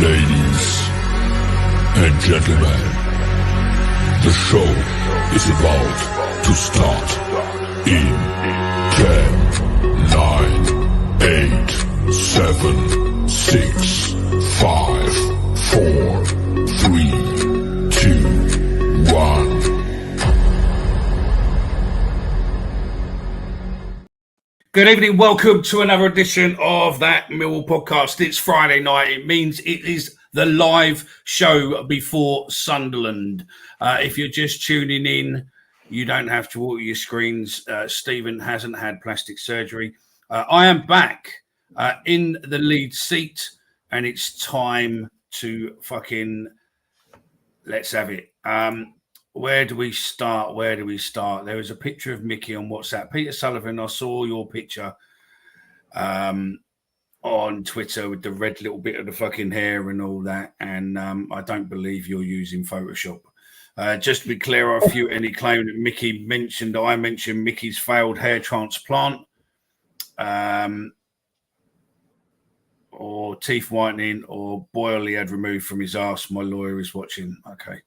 Ladies and gentlemen, the show is about to start in 10, 9, 8, 7, 6, 5, 4, 3, 2, 1. Good evening. Welcome to another edition of That Millwall podcast. It's Friday night. It means it is the live show before Sunderland. If you're just tuning in, you don't have to alter your screens. Stephen hasn't had plastic surgery. I am back in the lead seat, and it's time to fucking let's have it. Where do we start? There was a picture of Mickey on WhatsApp. Peter Sullivan, I saw your picture on Twitter with the red little bit of the fucking hair and all that. And I don't believe you're using Photoshop. Just to be clear, I refute any claim that Mickey mentioned. I mentioned Mickey's failed hair transplant or teeth whitening or boil he had removed from his arse. My lawyer is watching. Okay.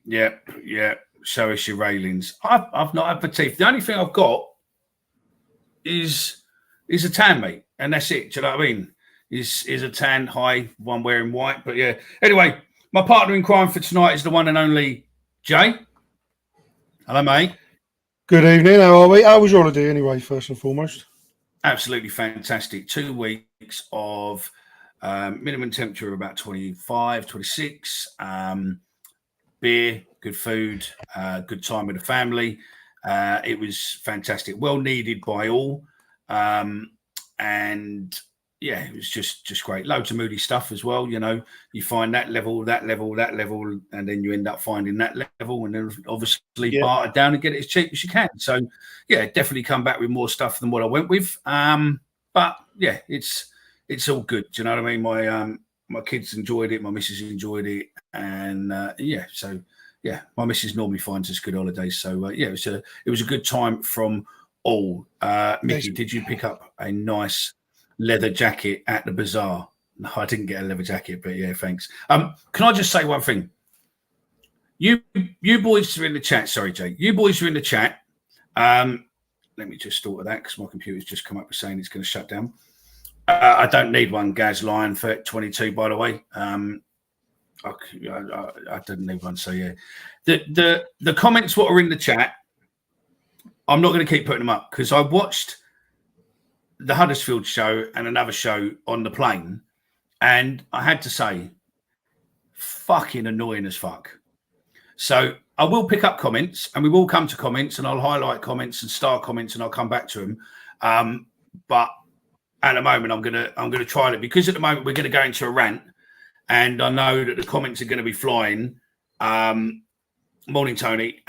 Yeah. Show us your railings. I've not had the teeth. The only thing I've got is a tan, mate, and that's it. Do you know what I mean? Is a tan, high, one wearing white. But yeah. Anyway, my partner in crime for tonight is the one and only Jay. Hello, mate. Good evening. How are we? How was your holiday anyway? First and foremost, absolutely fantastic. 2 weeks of minimum temperature of about 25, 26. Beer, good food, good time with the family. It was fantastic. Well needed by all. And yeah, it was just great. Loads of moody stuff as well. You know, you find that level, and then you end up finding that level, and then obviously barter down and get it as cheap as you can. So yeah, definitely come back with more stuff than what I went with. But yeah, it's all good. Do you know what I mean? My kids enjoyed it. My missus enjoyed it. And my missus normally finds us good holidays. So it was a good time from all. Mickey, did you pick up a nice leather jacket at the bazaar? No, I didn't get a leather jacket, but yeah, thanks. Can I just say one thing? You boys are in the chat. Sorry, Jay. You boys are in the chat. Let me just alter that because my computer's just come up with saying it's going to shut down. I don't need one, Gaz Lion for 22, by the way. I didn't need one, so yeah. The comments what are in the chat, I'm not going to keep putting them up because I watched the Huddersfield show and another show on the plane, and I had to say, fucking annoying as fuck. So I will pick up comments, and we will come to comments, and I'll highlight comments and star comments, and I'll come back to them. But at the moment, I'm gonna try it because at the moment we're going to go into a rant, and I know that the comments are going to be flying. Morning, Tony.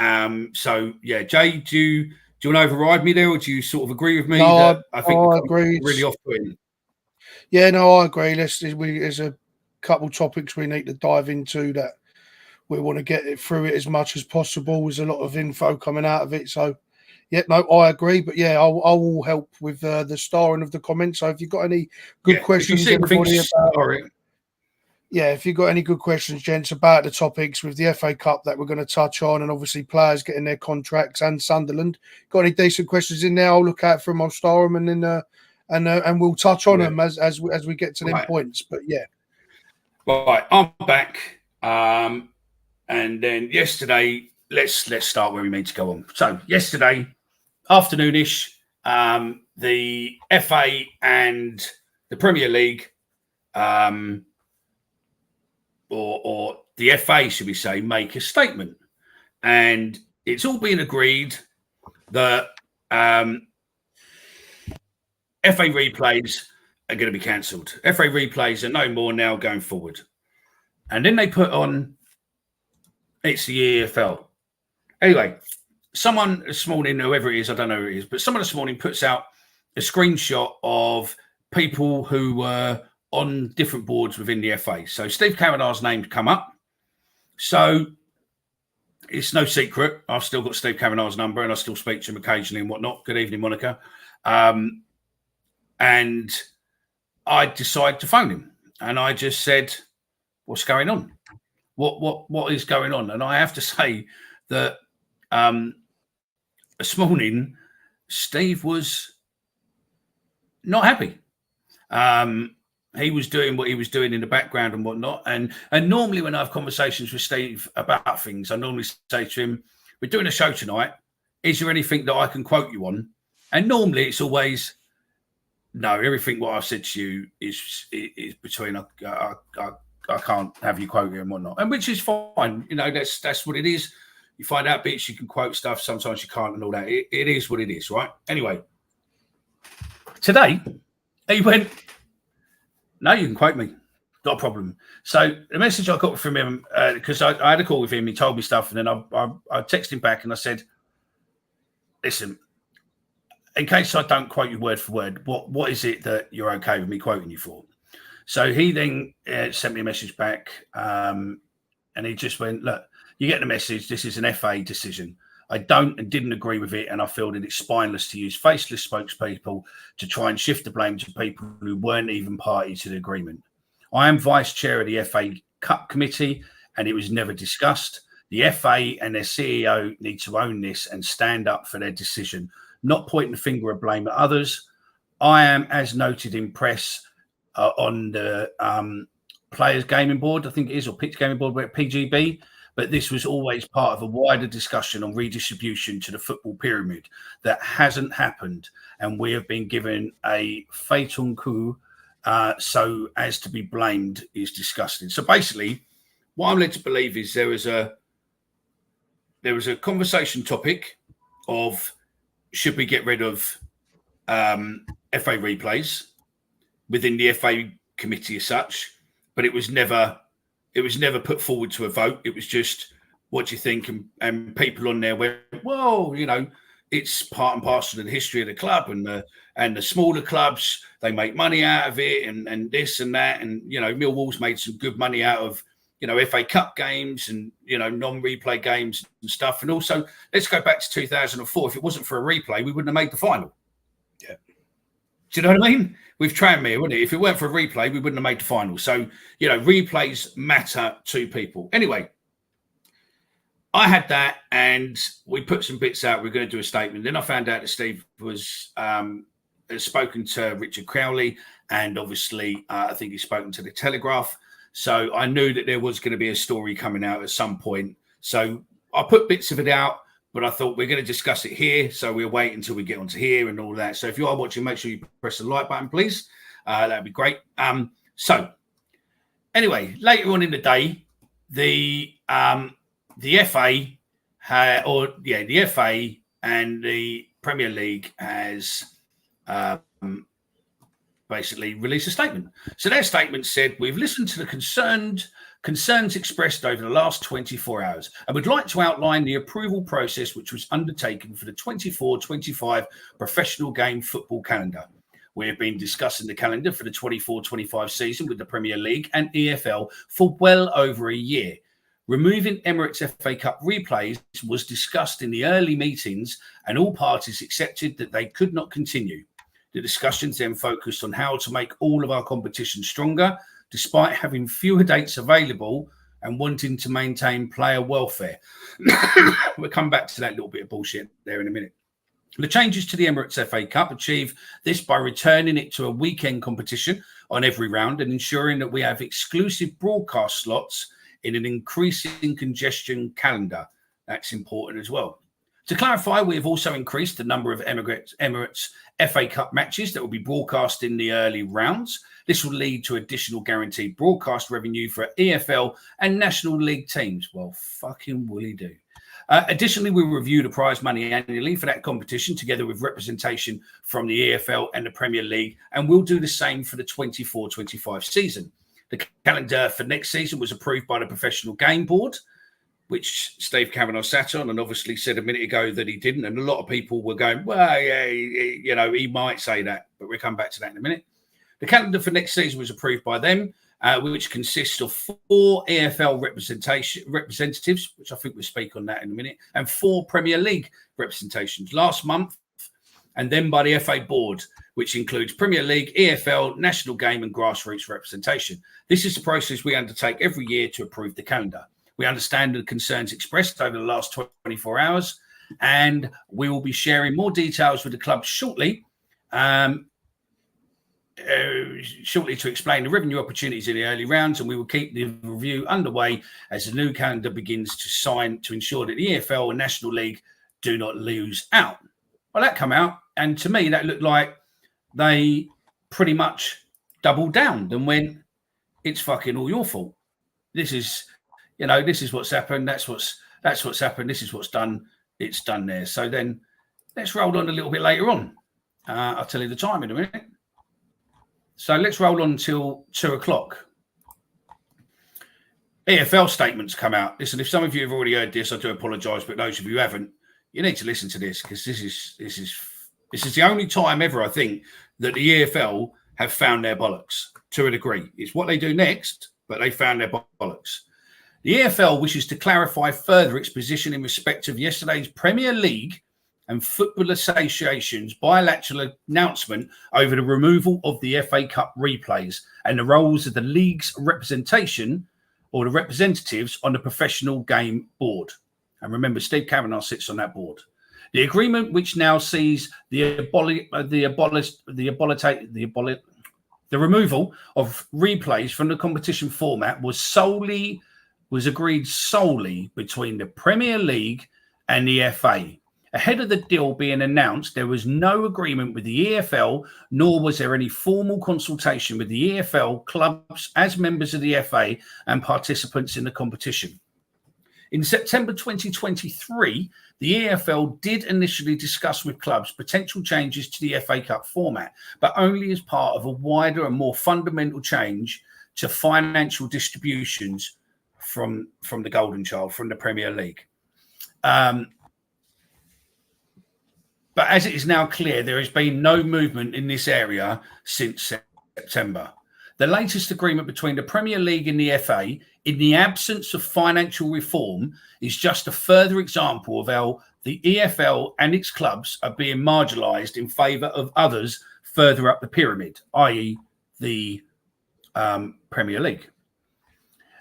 So yeah, Jay, do you want to override me there, or do you sort of agree with me? No, I think I agree. Really off-putting. Yeah, no, I agree. There's a couple topics we need to dive into that we want to get it through it as much as possible. There's a lot of info coming out of it, so. Yeah, no, I agree. But yeah, I will help with the starring of the comments. So if you've got any good questions, everybody, if you've got any good questions, gents, about the topics with the FA Cup that we're going to touch on, and obviously players getting their contracts and Sunderland, got any decent questions in there? I'll look out for them. I'll star them, and then and we'll touch on them as we get to them points. But yeah, right, I'm back. And then yesterday, let's start where we mean to go on. So yesterday. Afternoonish, the FA and the Premier League, or the FA, should we say, make a statement. And it's all been agreed that FA replays are going to be cancelled. FA replays are no more now going forward. And then they put on, it's the EFL. Anyway, someone this morning, whoever it is, I don't know who it is, but someone this morning puts out a screenshot of people who were on different boards within the FA. So Steve Cavanagh's name come up. So it's no secret. I've still got Steve Cavanagh's number and I still speak to him occasionally and whatnot. Good evening, Monica. And I decided to phone him. and I just said, "What's going on? What is going on?" And I have to say that this morning, Steve was not happy. He was doing what he was doing in the background and whatnot. And normally when I have conversations with Steve about things, I normally say to him, "We're doing a show tonight. Is there anything that I can quote you on?" And normally it's always, "No, everything what I've said to you is between I can't have you quote it and whatnot," and which is fine. You know, that's what it is. You find out bits, you can quote stuff. Sometimes you can't, and all that. It is what it is, right? Anyway, today he went, "No, you can quote me, not a problem." So the message I got from him, because I had a call with him, he told me stuff, and then I texted him back and I said, "Listen, in case I don't quote you word for word, what is it that you're okay with me quoting you for?" So he then sent me a message back, and he just went, "Look, you get the message. This is an FA decision. I don't and didn't agree with it, and I feel that it's spineless to use faceless spokespeople to try and shift the blame to people who weren't even party to the agreement. I am vice chair of the FA Cup committee, and it was never discussed. The FA and their CEO need to own this and stand up for their decision, not pointing the finger of blame at others. I am, as noted in press, on the Players Gaming Board, I think it is, or Pitch Gaming Board, we're at PGB. But this was always part of a wider discussion on redistribution to the football pyramid that hasn't happened. And we have been given a fait accompli, so as to be blamed is disgusting." So basically, what I'm led to believe is there was a conversation topic of, should we get rid of FA replays within the FA committee as such, but it was never put forward to a vote. It was just, "What do you think?" And people on there went, "Well, you know, it's part and parcel of the history of the club, and the smaller clubs, they make money out of it, and this and that, and you know, Millwall's made some good money out of, you know, FA Cup games and, you know, non-replay games and stuff. And also, let's go back to 2004. If it wasn't for a replay, we wouldn't have made the final." Yeah. Do you know what I mean? With Tranmere, wouldn't it? If it weren't for a replay, we wouldn't have made the final. So, you know, replays matter to people. Anyway, I had that, and we put some bits out. We were going to do a statement. Then I found out that Steve was has spoken to Richard Crowley, and obviously, I think he's spoken to the Telegraph. So I knew that there was going to be a story coming out at some point. So I put bits of it out, but I thought we're going to discuss it here. So we'll wait until we get onto here and all that. So if you are watching, make sure you press the like button, please. That'd be great. So anyway, later on in the day, the FA the FA and the Premier League has basically released a statement. So their statement said, "We've listened to the concerns expressed over the last 24 hours and would like to outline the approval process which was undertaken for the 24-25 professional game football calendar. We have been discussing the calendar for the 24-25 season with the Premier League and EFL for well over a year. Removing Emirates FA Cup replays was discussed in the early meetings, and all parties accepted that they could not continue. The discussions then focused on how to make all of our competition stronger, despite having fewer dates available and wanting to maintain player welfare." We'll come back to that little bit of bullshit there in a minute. "The changes to the Emirates FA Cup achieve this by returning it to a weekend competition on every round and ensuring that we have exclusive broadcast slots in an increasing congestion calendar." That's important as well. "To clarify, we have also increased the number of Emirates FA Cup matches that will be broadcast in the early rounds. This will lead to additional guaranteed broadcast revenue for EFL and National League teams." Well, fucking will he do. Additionally, we will review the prize money annually for that competition, together with representation from the EFL and the Premier League, and we'll do the same for the 24-25 season. The calendar for next season was approved by the Professional Game Board, which Steve Kavanagh sat on, and obviously said a minute ago that he didn't. And a lot of people were going, "Well, yeah, you know, he might say that," but we'll come back to that in a minute. The calendar for next season was approved by them, which consists of 4 EFL representatives, which I think we'll speak on that in a minute, and 4 Premier League representations. Last month, and then by the FA board, which includes Premier League, EFL, national game and grassroots representation. This is the process we undertake every year to approve the calendar. We understand the concerns expressed over the last 24 hours, and we will be sharing more details with the club shortly to explain the revenue opportunities in the early rounds, and we will keep the review underway as the new calendar begins to sign to ensure that the EFL and National League do not lose out. Well, that come out, and to me, that looked like they pretty much doubled down and went, it's fucking all your fault. This is, this is what's happened. That's what's happened. This is what's done. It's done there. So then let's roll on a little bit later on. I'll tell you the time in a minute. So let's roll on until 2:00. EFL statements come out. Listen, if some of you have already heard this, I do apologise, but those of you who haven't, you need to listen to this, because this is the only time ever, I think, that the EFL have found their bollocks to a degree. It's what they do next, but they found their bollocks. The EFL wishes to clarify further its position in respect of yesterday's Premier League and Football Association's bilateral announcement over the removal of the FA Cup replays and the roles of the league's representation or the representatives on the professional game board. And remember, Steve Kavanagh sits on that board. The agreement, which now sees the removal of replays from the competition format, was agreed solely between the Premier League and the FA. Ahead of the deal being announced, there was no agreement with the EFL, nor was there any formal consultation with the EFL clubs as members of the FA and participants in the competition. In September 2023, the EFL did initially discuss with clubs potential changes to the FA Cup format, but only as part of a wider and more fundamental change to financial distributions from the Golden Child, from the Premier League. But as it is now clear, there has been no movement in this area since September. The latest agreement between the Premier League and the FA, in the absence of financial reform, is just a further example of how the EFL and its clubs are being marginalised in favour of others further up the pyramid, i.e. the Premier League.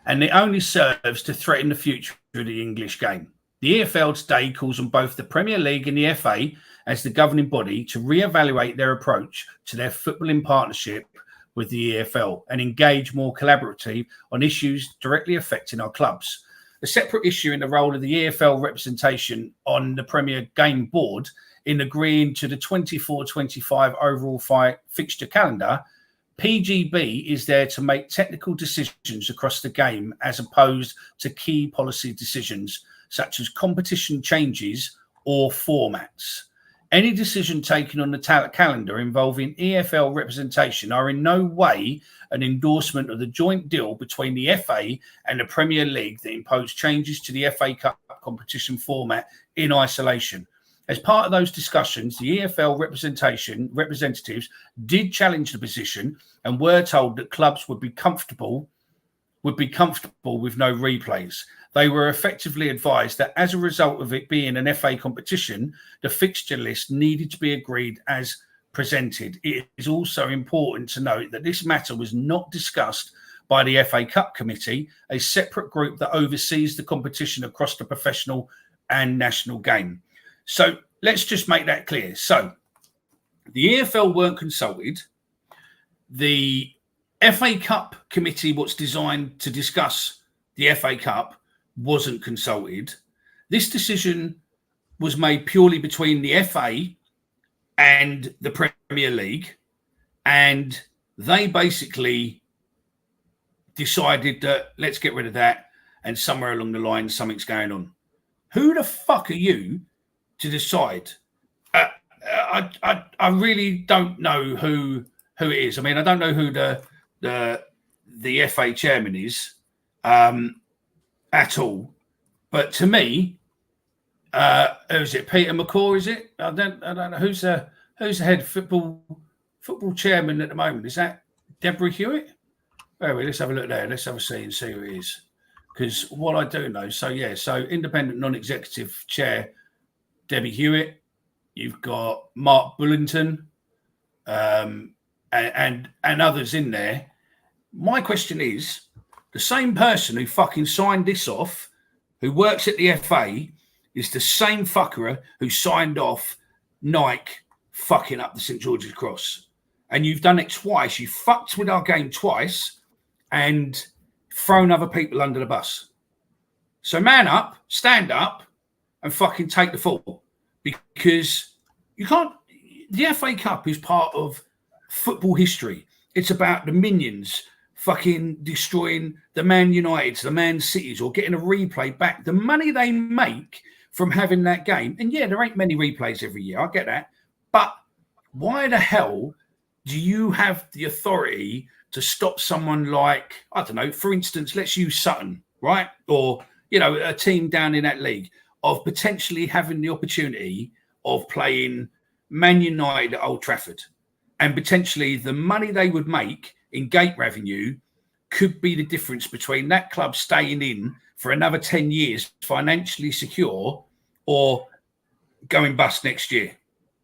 And it only serves to threaten the future of the English game. The EFL today calls on both the Premier League and the FA as the governing body to reevaluate their approach to their footballing partnership with the EFL and engage more collaboratively on issues directly affecting our clubs. A separate issue in the role of the EFL representation on the Premier Game Board in agreeing to the 24-25 overall fixture calendar. PGB is there to make technical decisions across the game as opposed to key policy decisions such as competition changes or formats. Any decision taken on the calendar involving EFL representation are in no way an endorsement of the joint deal between the FA and the Premier League that impose changes to the FA Cup competition format in isolation. As part of those discussions, the EFL representatives did challenge the position and were told that clubs would be comfortable with no replays. They were effectively advised that as a result of it being an FA competition, the fixture list needed to be agreed as presented. It is also important to note that this matter was not discussed by the FA Cup Committee, a separate group that oversees the competition across the professional and national game. So let's just make that clear. So the EFL weren't consulted. The FA Cup Committee, what's designed to discuss the FA Cup, wasn't consulted. This decision was made purely between the FA and the Premier League, and they basically decided that let's get rid of that, and somewhere along the line something's going on. Who the fuck are you to decide? I really don't know who it is. I mean, I don't know who the FA chairman is at all. But to me, who's it? Peter McCaw, is it? I don't know who's the head football chairman at the moment. Is that Deborah Hewitt? Anyway, let's have a look there. Let's have a see and see who it is. Because what I do know, so independent non-executive chair Debbie Hewitt. You've got Mark Bullington, and others in there. My question is, the same person who fucking signed this off, who works at the FA, is the same fucker who signed off Nike fucking up the St. George's Cross. And you've done it twice. You fucked with our game twice and thrown other people under the bus. So man up, stand up, and fucking take the fall. Because you can't... The FA Cup is part of football history. It's about the minions fucking destroying the Man Uniteds, the Man Cities, or getting a replay back. The money they make from having that game. And yeah, there ain't many replays every year. I get that. But why the hell do you have the authority to stop someone like, I don't know, for instance, let's use Sutton, right? Or, you know, a team down in that league of potentially having the opportunity of playing Man United at Old Trafford. And potentially the money they would make in gate revenue could be the difference between that club staying in for another 10 years, financially secure, or going bust next year.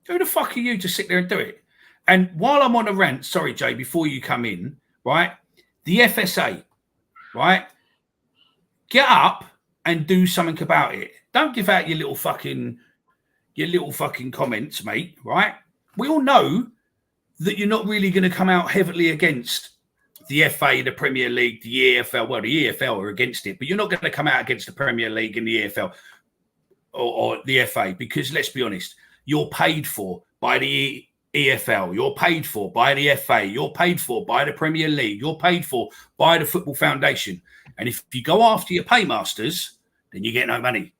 Who the fuck are you to sit there and do it? And while I'm on a rant, sorry, Jay, before you come in, right? The FSA, right? Get up and do something about it. Don't give out your little fucking comments, mate, right? We all know that you're not really going to come out heavily against the FA, the Premier League, the EFL. Well, the EFL are against it, but you're not going to come out against the Premier League and the EFL or the FA because, let's be honest, you're paid for by the EFL, you're paid for by the FA, you're paid for by the Premier League, you're paid for by the Football Foundation. And if you go after your paymasters, then you get no money.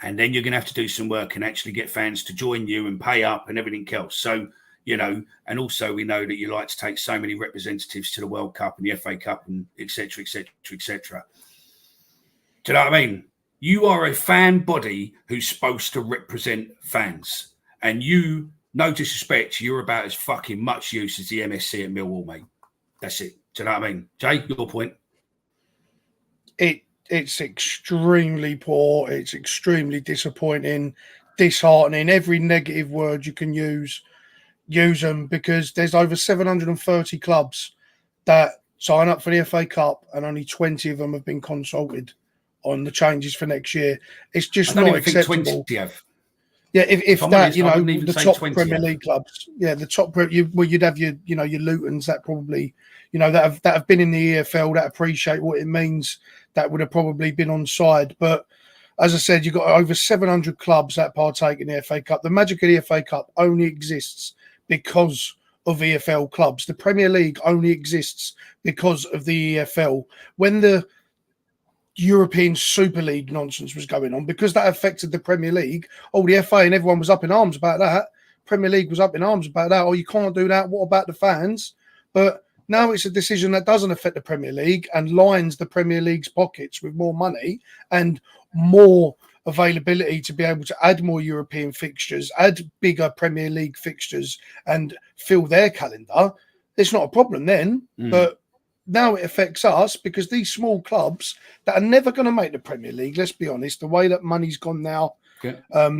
And then you're going to have to do some work and actually get fans to join you and pay up and everything else. So, you know, and also we know that you like to take so many representatives to the World Cup and the FA Cup and et cetera, et cetera, et cetera. Do you know what I mean? You are a fan body who's supposed to represent fans. And you, no disrespect, you're about as fucking much use as the MSC at Millwall, mate. That's it. Do you know what I mean? Jay, your point? It's extremely poor. It's extremely disappointing, disheartening. Every negative word you can use them, because there's over 730 clubs that sign up for the FA Cup and only 20 of them have been consulted on the changes for next year. It's just not acceptable. Yeah, if that, honest, you know, the top Premier League clubs, yeah, the top, you'd have your, you know, your Lutons that probably, you know, that have been in the EFL, that appreciate what it means, that would have probably been on side. But as I said, you've got over 700 clubs that partake in the FA Cup. The magic of the FA Cup only exists because of EFL clubs. The Premier League only exists because of the EFL. When the European Super League nonsense was going on, because that affected the Premier League, the FA and everyone was up in arms about that. Premier League was up in arms about that. You can't do that. What about the fans? But now it's a decision that doesn't affect the Premier League and lines the Premier League's pockets with more money and more availability to be able to add more European fixtures, add bigger Premier League fixtures and fill their calendar. It's not a problem then, but now it affects us because these small clubs that are never going to make the Premier League, let's be honest, the way that money's gone now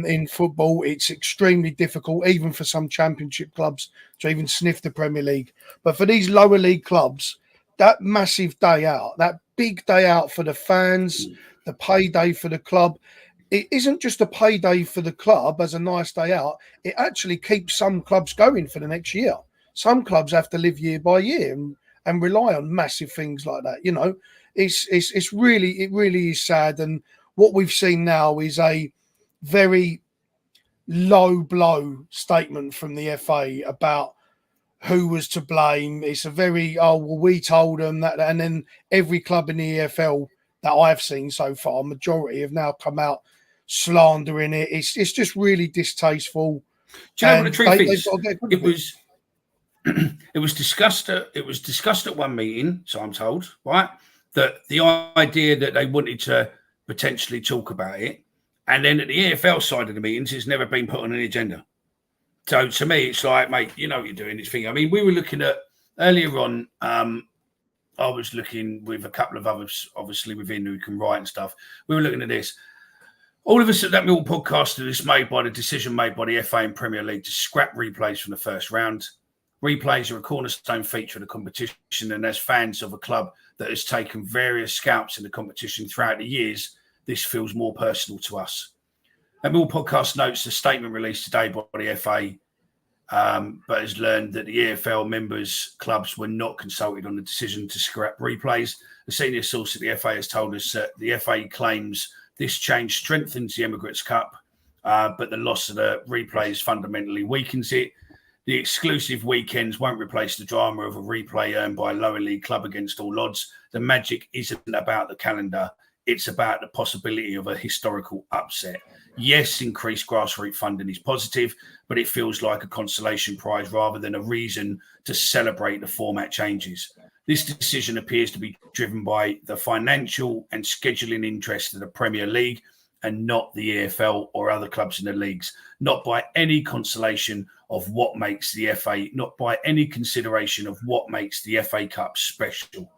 in football, it's extremely difficult, even for some championship clubs, to even sniff the Premier League. But for these lower league clubs, that massive day out, that big day out for the fans, the payday for the club, it isn't just a payday for the club as a nice day out. It actually keeps some clubs going for the next year. Some clubs have to live year by year and rely on massive things like that. You know, it really is sad. And what we've seen now is a very low blow statement from the FA about who was to blame. It's a very, we told them that, and then every club in the EFL that I've seen so far, majority have now come out slandering it. It's just really distasteful. Do you know what the truth is? It was discussed at one meeting, so I'm told, right? That the idea that they wanted to potentially talk about it, and then at the EFL side of the meetings, it's never been put on an agenda. So to me, it's like, mate, you know what you're doing. This thing. I mean, we were looking at earlier on. I was looking with a couple of others, obviously within who can write and stuff. We were looking at this. All of us at that Mill podcast are dismayed by the decision made by the FA and Premier League to scrap replays from the first round. Replays are a cornerstone feature of the competition, and as fans of a club that has taken various scalps in the competition throughout the years, this feels more personal to us. The Mill podcast notes the statement released today by the FA, but has learned that the EFL members' clubs were not consulted on the decision to scrap replays. A senior source at the FA has told us that the FA claims this change strengthens the Emirates Cup, but the loss of the replays fundamentally weakens it. The exclusive weekends won't replace the drama of a replay earned by a lower league club against all odds. The magic isn't about the calendar. It's about the possibility of a historical upset. Yes, increased grassroots funding is positive, but it feels like a consolation prize rather than a reason to celebrate the format changes. This decision appears to be driven by the financial and scheduling interests of the Premier League and not the EFL or other clubs in the leagues, not by any consolation of what makes the FA, not by any consideration of what makes the FA Cup special.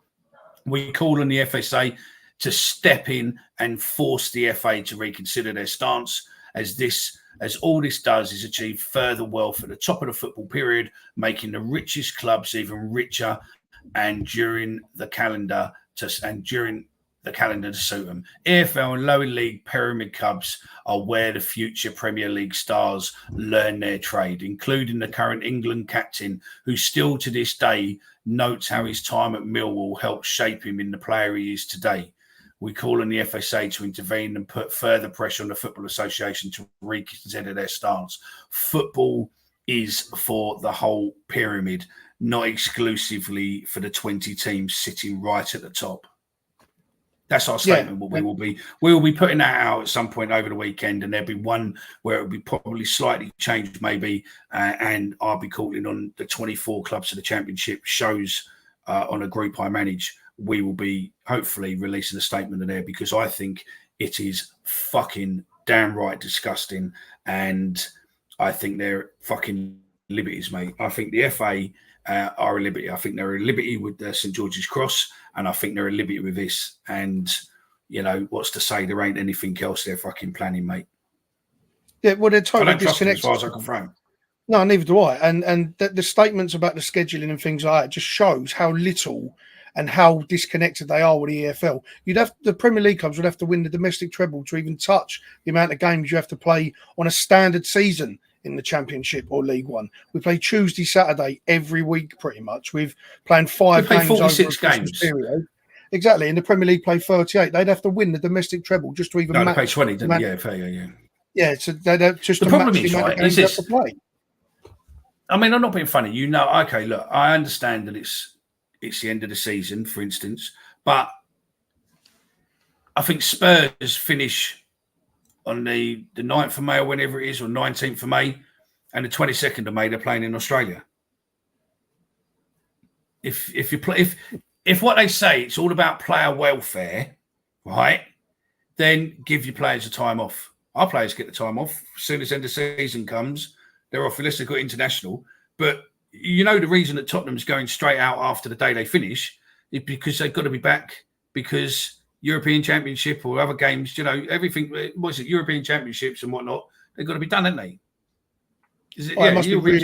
We call on the FSA to step in and force the FA to reconsider their stance, as all this does is achieve further wealth at the top of the football period, making the richest clubs even richer and during the calendar to suit them. EFL and lower league pyramid clubs are where the future Premier League stars learn their trade, including the current England captain, who still to this day notes how his time at Millwall helped shape him in the player he is today. We call on the FSA to intervene and put further pressure on the Football Association to reconsider their stance. Football is for the whole pyramid, not exclusively for the 20 teams sitting right at the top. That's our statement. We will be putting that out at some point over the weekend, and there'll be one where it'll be probably slightly changed, maybe, and I'll be calling on the 24 clubs of the Championship shows on a group I manage. We will be hopefully releasing a statement in there because I think it is fucking downright disgusting, and I think they're fucking liberties, mate. I think the FA are a liberty. I think they're a liberty with St George's Cross, and I think they're a liberty with this. And, you know, what's to say there ain't anything else they're fucking planning, mate. Yeah, well, they're totally disconnected. As far as I can frame. No, neither do I. And the statements about the scheduling and things like that just shows how little and how disconnected they are with the EFL. The Premier League clubs would have to win the domestic treble to even touch the amount of games you have to play on a standard season in the Championship or League One. We play Tuesday, Saturday every week, pretty much. We've playing 5 games 46 games. Period. Exactly. And the Premier League play 38. They'd have to win the domestic treble just to even match. No, they play 20, didn't they? Yeah, fair, yeah. Yeah, so they'd have just the to problem match is, the amount right, of games they have to play. I mean, I'm not being funny. You know, okay, look, I understand that it's the end of the season, for instance, but I think Spurs finish on the 9th of May or whenever it is, or 19th of May, and the 22nd of May they're playing in Australia. If what they say it's all about player welfare, right? Then give your players a time off. Our players get the time off as soon as the end of the season comes. They're off unless they've got international. But you know the reason that Tottenham's going straight out after the day they finish is because they've got to be back because European Championship or other games, you know, everything, European Championships and whatnot, they've got to be done, haven't they? It must be really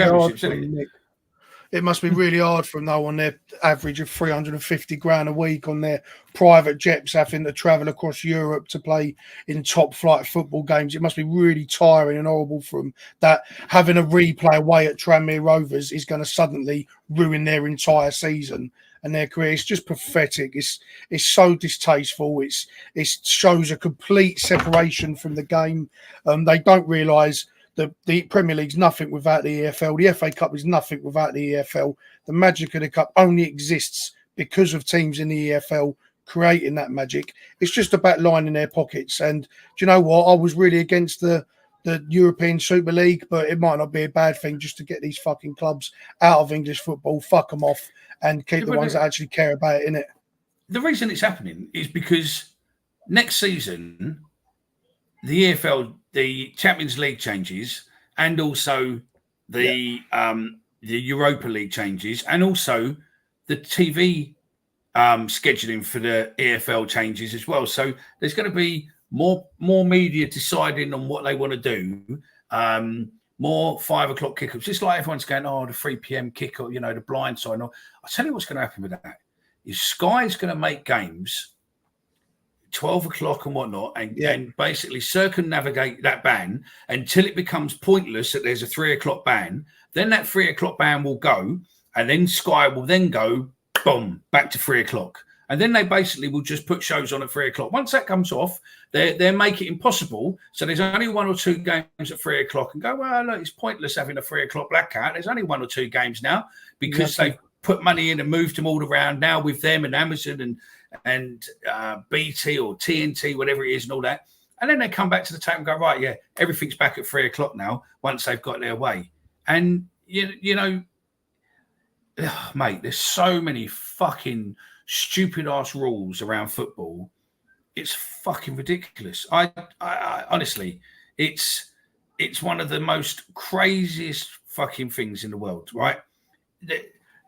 hard for them, though, on their average of 350 grand a week on their private jets, having to travel across Europe to play in top flight football games. It must be really tiring and horrible for them that having a replay away at Tranmere Rovers is going to suddenly ruin their entire season and their career. It's just pathetic. It's so distasteful. It shows a complete separation from the game. They don't realise the Premier League's nothing without the EFL. The FA Cup is nothing without the EFL. The magic of the Cup only exists because of teams in the EFL creating that magic. It's just about lining their pockets. And do you know what? I was really against the European Super League, but it might not be a bad thing just to get these fucking clubs out of English football, fuck them off, and keep the ones that actually care about it, innit? The reason it's happening is because next season, the EFL, the Champions League changes, and also the Europa League changes, and also the TV scheduling for the EFL changes as well. So there's going to be more media deciding on what they want to do, more 5 o'clock kickoffs. Just like everyone's going, the 3 p.m. kickoff, the blind side. I'll tell you what's going to happen with that is Sky's going to make games 12 o'clock and whatnot, and basically circumnavigate that ban until it becomes pointless that there's a 3 o'clock ban. Then that 3 o'clock ban will go, and then Sky will then go, boom, back to 3 o'clock. And then they basically will just put shows on at 3 o'clock. Once that comes off, they make it impossible. So there's only 1 or 2 games at 3 o'clock, and go, well, look, it's pointless having a 3 o'clock blackout. There's only 1 or 2 games now because they've put money in and moved them all around now with them and Amazon and BT or TNT, whatever it is, and all that. And then they come back to the table and go, right, everything's back at 3 o'clock now once they've got their way. And, mate, there's so many fucking stupid ass rules around football. It's fucking ridiculous. I honestly, it's one of the most craziest fucking things in the world, right?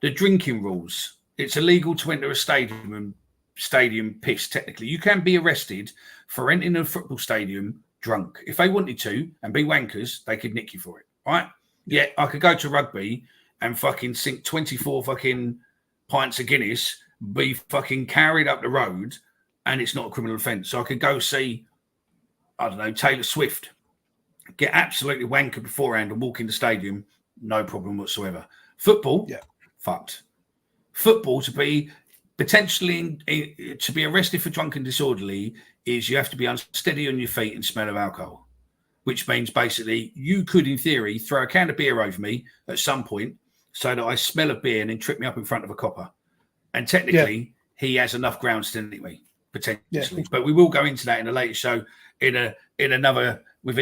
The drinking rules. It's illegal to enter a stadium and stadium piss. Technically, you can be arrested for entering a football stadium drunk. If they wanted to and be wankers, they could nick you for it, right? Yeah, I could go to rugby and fucking sink 24 fucking pints of Guinness, be fucking carried up the road, and it's not a criminal offence. So I could go see, I don't know, Taylor Swift, get absolutely wankered beforehand and walk in the stadium, no problem whatsoever. Football, fucked. Football, to be potentially to be arrested for drunk and disorderly, is you have to be unsteady on your feet and smell of alcohol, which means basically you could, in theory, throw a can of beer over me at some point so that I smell of beer and then trip me up in front of a copper. And technically, he has enough grounds to nick me, potentially. But we will go into that in a later show within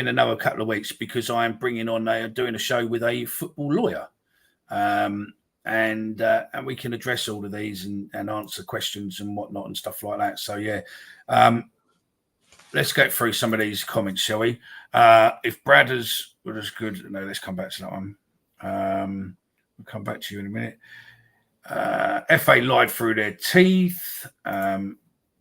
another couple of weeks, because I am bringing on doing a show with a football lawyer. And we can address all of these and answer questions and whatnot and stuff like that. So, let's go through some of these comments, shall we? If Brad was good, no, let's come back to that one. We'll come back to you in a minute. FA lied through their teeth.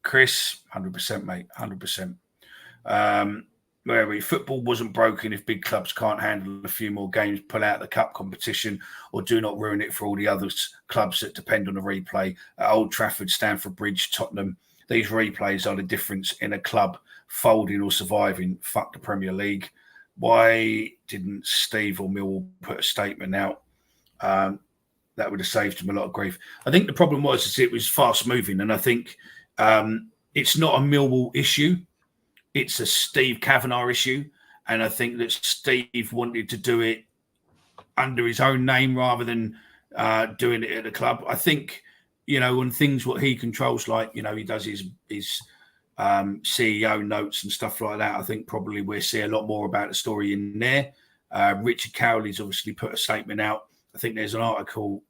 Chris, 100%, mate, 100%. Where football wasn't broken if big clubs can't handle a few more games, pull out the cup competition, or do not ruin it for all the other clubs that depend on a replay. At Old Trafford, Stamford Bridge, Tottenham, these replays are the difference in a club folding or surviving. Fuck the Premier League. Why didn't Steve or Millwall put a statement out? That would have saved him a lot of grief. I think the problem was it was fast moving, and I think it's not a Millwall issue. It's a Steve Kavanagh issue. And I think that Steve wanted to do it under his own name rather than doing it at the club. I think, when things what he controls, like, he does his CEO notes and stuff like that, I think probably we'll see a lot more about the story in there. Richard Cowley's obviously put a statement out. I think there's an article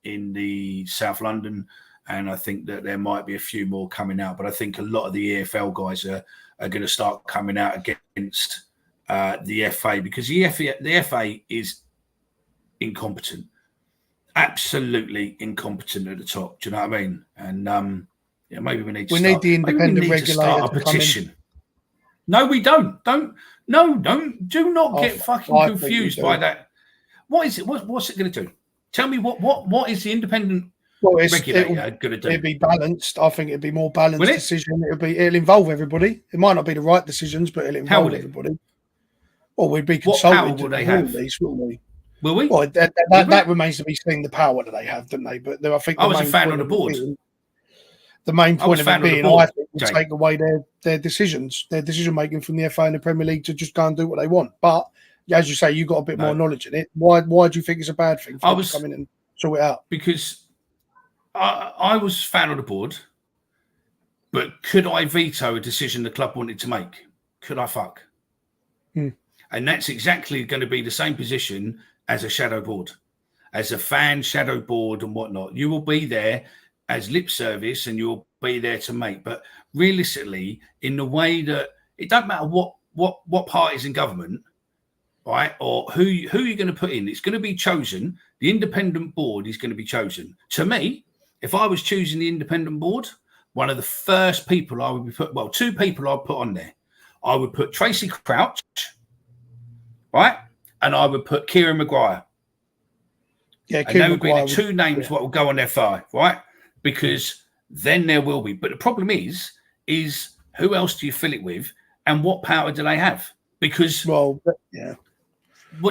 in the South London, and I think that there might be a few more coming out. But I think a lot of the EFL guys are going to start coming out against the FA, because the FA is incompetent, absolutely incompetent at the top. Do you know what I mean? And maybe we need the independent regulator to start a petition. No, we don't. Do not get fucking confused by that. What is it? What's it going to do? Tell me what is the independent regulator going to do? It'll be balanced. I think it'll be more balanced decision. It'll involve everybody. It might not be the right decisions, but it'll involve everybody. Well, we'd be consulted. What power will they have? These, wouldn't we? Will we? Well, that remains to be seen. The power that they have, don't they? But I think I was a fan on the board. The main point of it being, I think, will take away their decisions, their decision making from the FA and the Premier League to just go and do what they want. But as you say, you've got a bit more knowledge in it. Why do you think it's a bad thing for them to come in and sort it out? Because I was fan of the board, but could I veto a decision the club wanted to make? Could I fuck? And that's exactly going to be the same position as a shadow board, as a fan shadow board and whatnot. You will be there as lip service and you'll be there to make. But realistically, in the way that it don't matter what party's in government, right, or who you're going to put in, it's going to be chosen. The independent board is going to be chosen. To me, if I was choosing the independent board, one of the first people I would put, well, two people I'd put on there. I would put Tracy Crouch, right? And I would put Kieran Maguire. Yeah, and they would be the two names what will go on their fire, right? Because then there will be. But the problem is who else do you fill it with, and what power do they have? Because what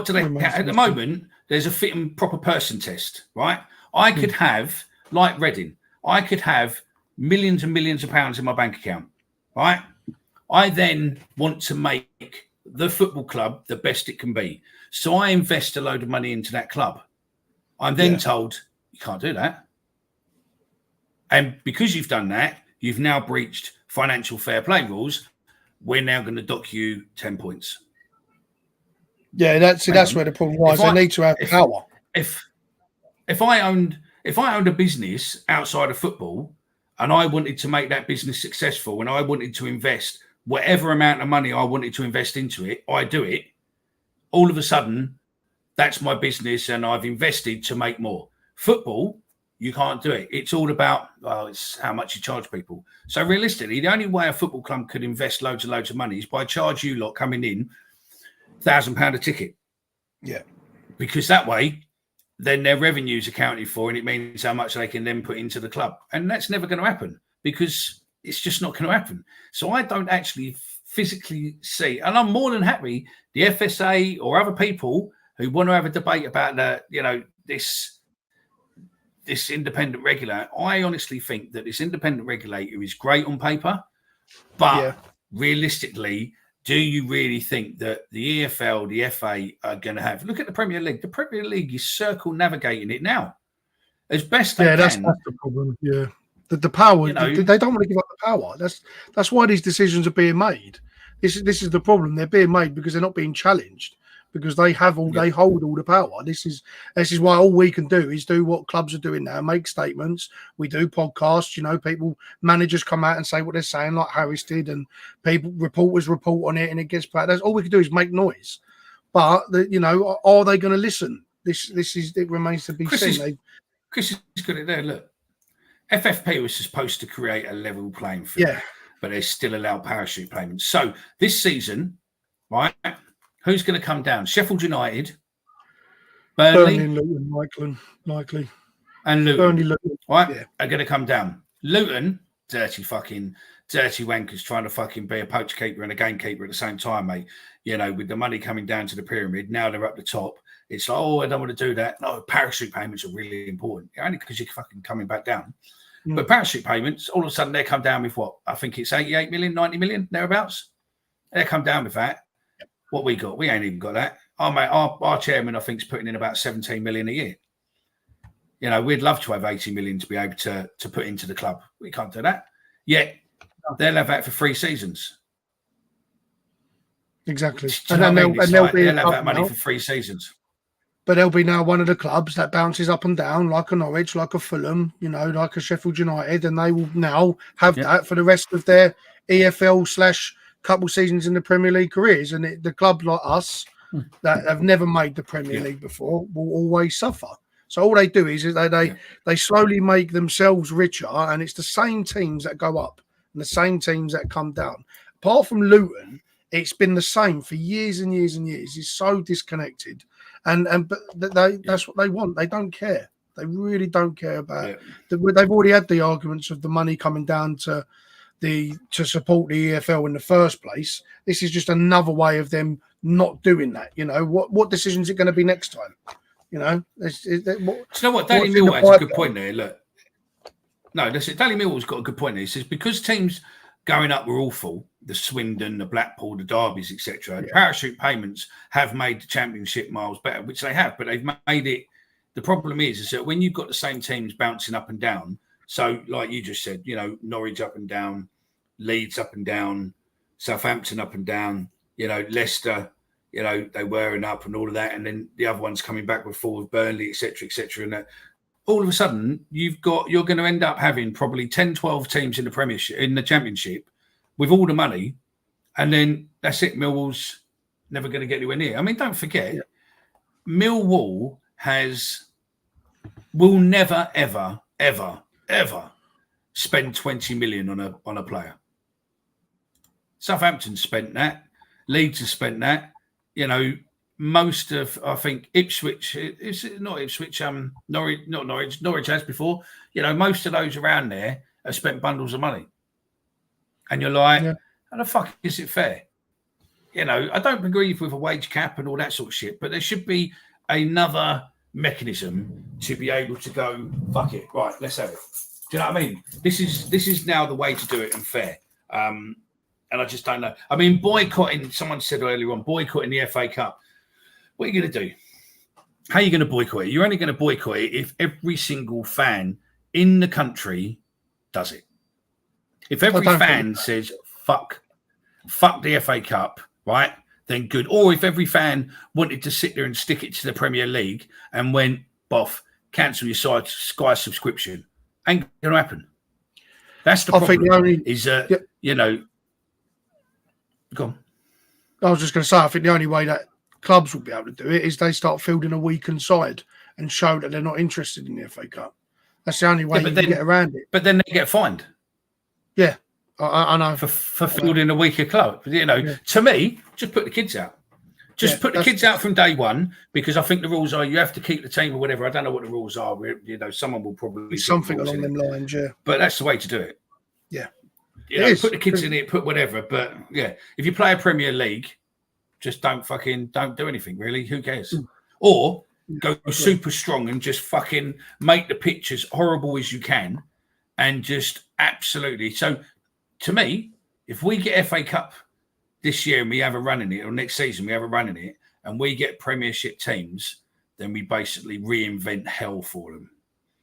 do they have? At the moment? There's a fit and proper person test, right? I could have, like Reading, I could have millions and millions of pounds in my bank account, right? I then want to make the football club the best it can be. So I invest a load of money into that club. I'm then told, you can't do that. And because you've done that, you've now breached financial fair play rules. We're now going to dock you 10 points. Yeah, that's where the problem lies. They need to have power. If I owned a business outside of football and I wanted to make that business successful and I wanted to invest whatever amount of money I wanted to invest into it, I do it. All of a sudden, that's my business and I've invested to make more. Football, you can't do it. It's all about, it's how much you charge people. So realistically, the only way a football club could invest loads and loads of money is by charge you lot coming in £1,000 a ticket. Yeah. Because that way, then their revenue's accounted for and it means how much they can then put into the club. And that's never going to happen because it's just not going to happen. So I don't actually physically see, and I'm more than happy the FSA or other people who want to have a debate about this independent regulator. I honestly think that this independent regulator is great on paper, but realistically, do you really think that the EFL, the FA are going to have? Look at the Premier League. The Premier League is circumnavigating it now as best they can. That's the problem. Yeah, the power. They don't want to give up the power. That's why these decisions are being made. This is the problem. They're being made because they're not being challenged. Because they hold all the power. This is why all we can do is do what clubs are doing now, make statements. We do podcasts, managers come out and say what they're saying, like Harris did, and reporters report on it, and it gets back. That's all we can do is make noise. But are they going to listen? It remains to be seen. Chris is good at there. Look, FFP was supposed to create a level playing field, but they still allow parachute payments. So this season, right? Who's going to come down? Sheffield United, Burnley and Luton, likely. And Luton. Burnley, Luton. Right? Are going to come down. Luton, dirty wankers trying to fucking be a poach keeper and a gamekeeper at the same time, mate. With the money coming down to the pyramid, now they're up the top. It's like, I don't want to do that. No, parachute payments are really important. Only because you're fucking coming back down. But parachute payments, all of a sudden they come down with what? I think it's 88 million, 90 million, thereabouts. They come down with that. What we got, we ain't even got that. Our chairman, I think, is putting in about 17 million a year. We'd love to have 80 million to be able to put into the club. We can't do that. Yet they'll have that for 3 seasons. Exactly. And then they'll have that money for 3 seasons. But there'll be now one of the clubs that bounces up and down, like a Norwich, like a Fulham, like a Sheffield United, and they will now have that for the rest of their EFL / couple seasons in the Premier League careers, and the club like us that have never made the Premier League before will always suffer. So all they do is they slowly make themselves richer, and it's the same teams that go up and the same teams that come down. Apart from Luton, it's been the same for years and years and years. It's so disconnected, but that's what they want. They don't care. They really don't care about it. They've already had the arguments of the money coming down to support the EFL in the first place. This is just another way of them not doing that. What decision is it going to be next time? Do you know what? Daily Millwall has a good point there. Look, no, that's it. Daily Millwall's got a good point there. He says because teams going up were awful, the Swindon, the Blackpool, the Derbies, etc. The parachute payments have made the Championship miles better, which they have, but they've made it. The problem is that when you've got the same teams bouncing up and down. So, like you just said, Norwich up and down, Leeds up and down, Southampton up and down, Leicester, they were and up and all of that. And then the other ones coming back with forward, Burnley, etc., etc. And all of a sudden, you're going to end up having probably 10, 12 teams in the Premiership, in the Championship, with all the money. And then that's it. Millwall's never going to get anywhere near. I mean, don't forget, Millwall will never, ever, ever spend 20 million on a player. Southampton spent that. Leeds has spent that. You know, most of, I think, Ipswich, it's not Ipswich, Norwich, not Norwich, Norwich has before. You know, most of those around there have spent bundles of money. And you're like, how the fuck is it fair? You know, I don't agree with a wage cap and all that sort of shit, but there should be another mechanism to be able to go, fuck it, right, let's have it. Do you know what I mean? This is now the way to do it and fair. And I just don't know. I mean, boycotting, someone said earlier on, boycotting the FA Cup. What are you going to do? How are you going to boycott it? You're only going to boycott it if every single fan in the country does it. If every fan says, fuck the FA Cup, right, then good. Or if every fan wanted to sit there and stick it to the Premier League and went, boff, cancel your Sky subscription, ain't going to happen. That's the problem. I think the only, you know, go on. I was just going to say, I think the only way that clubs will be able to do it is they start fielding a weakened side and show that they're not interested in the FA Cup. That's the only way you can get around it. But then they get fined. Yeah, I know. For fielding a weaker club. You know, to me, just put the kids out. Just put the kids out from day one, because I think the rules are you have to keep the team or whatever. I don't know what the rules are. You know, someone will probably... Something along them lines, yeah. But that's the way to do it. Yeah. You know, put the kids in it, put whatever. But, yeah, if you play a Premier League, just don't do anything, really. Who cares? Or go super strong and just fucking make the pitch as horrible as you can and just absolutely... So, to me, if we get FA Cup this year and we have a run in it, or next season we have a run in it, and we get Premiership teams, then we basically reinvent hell for them.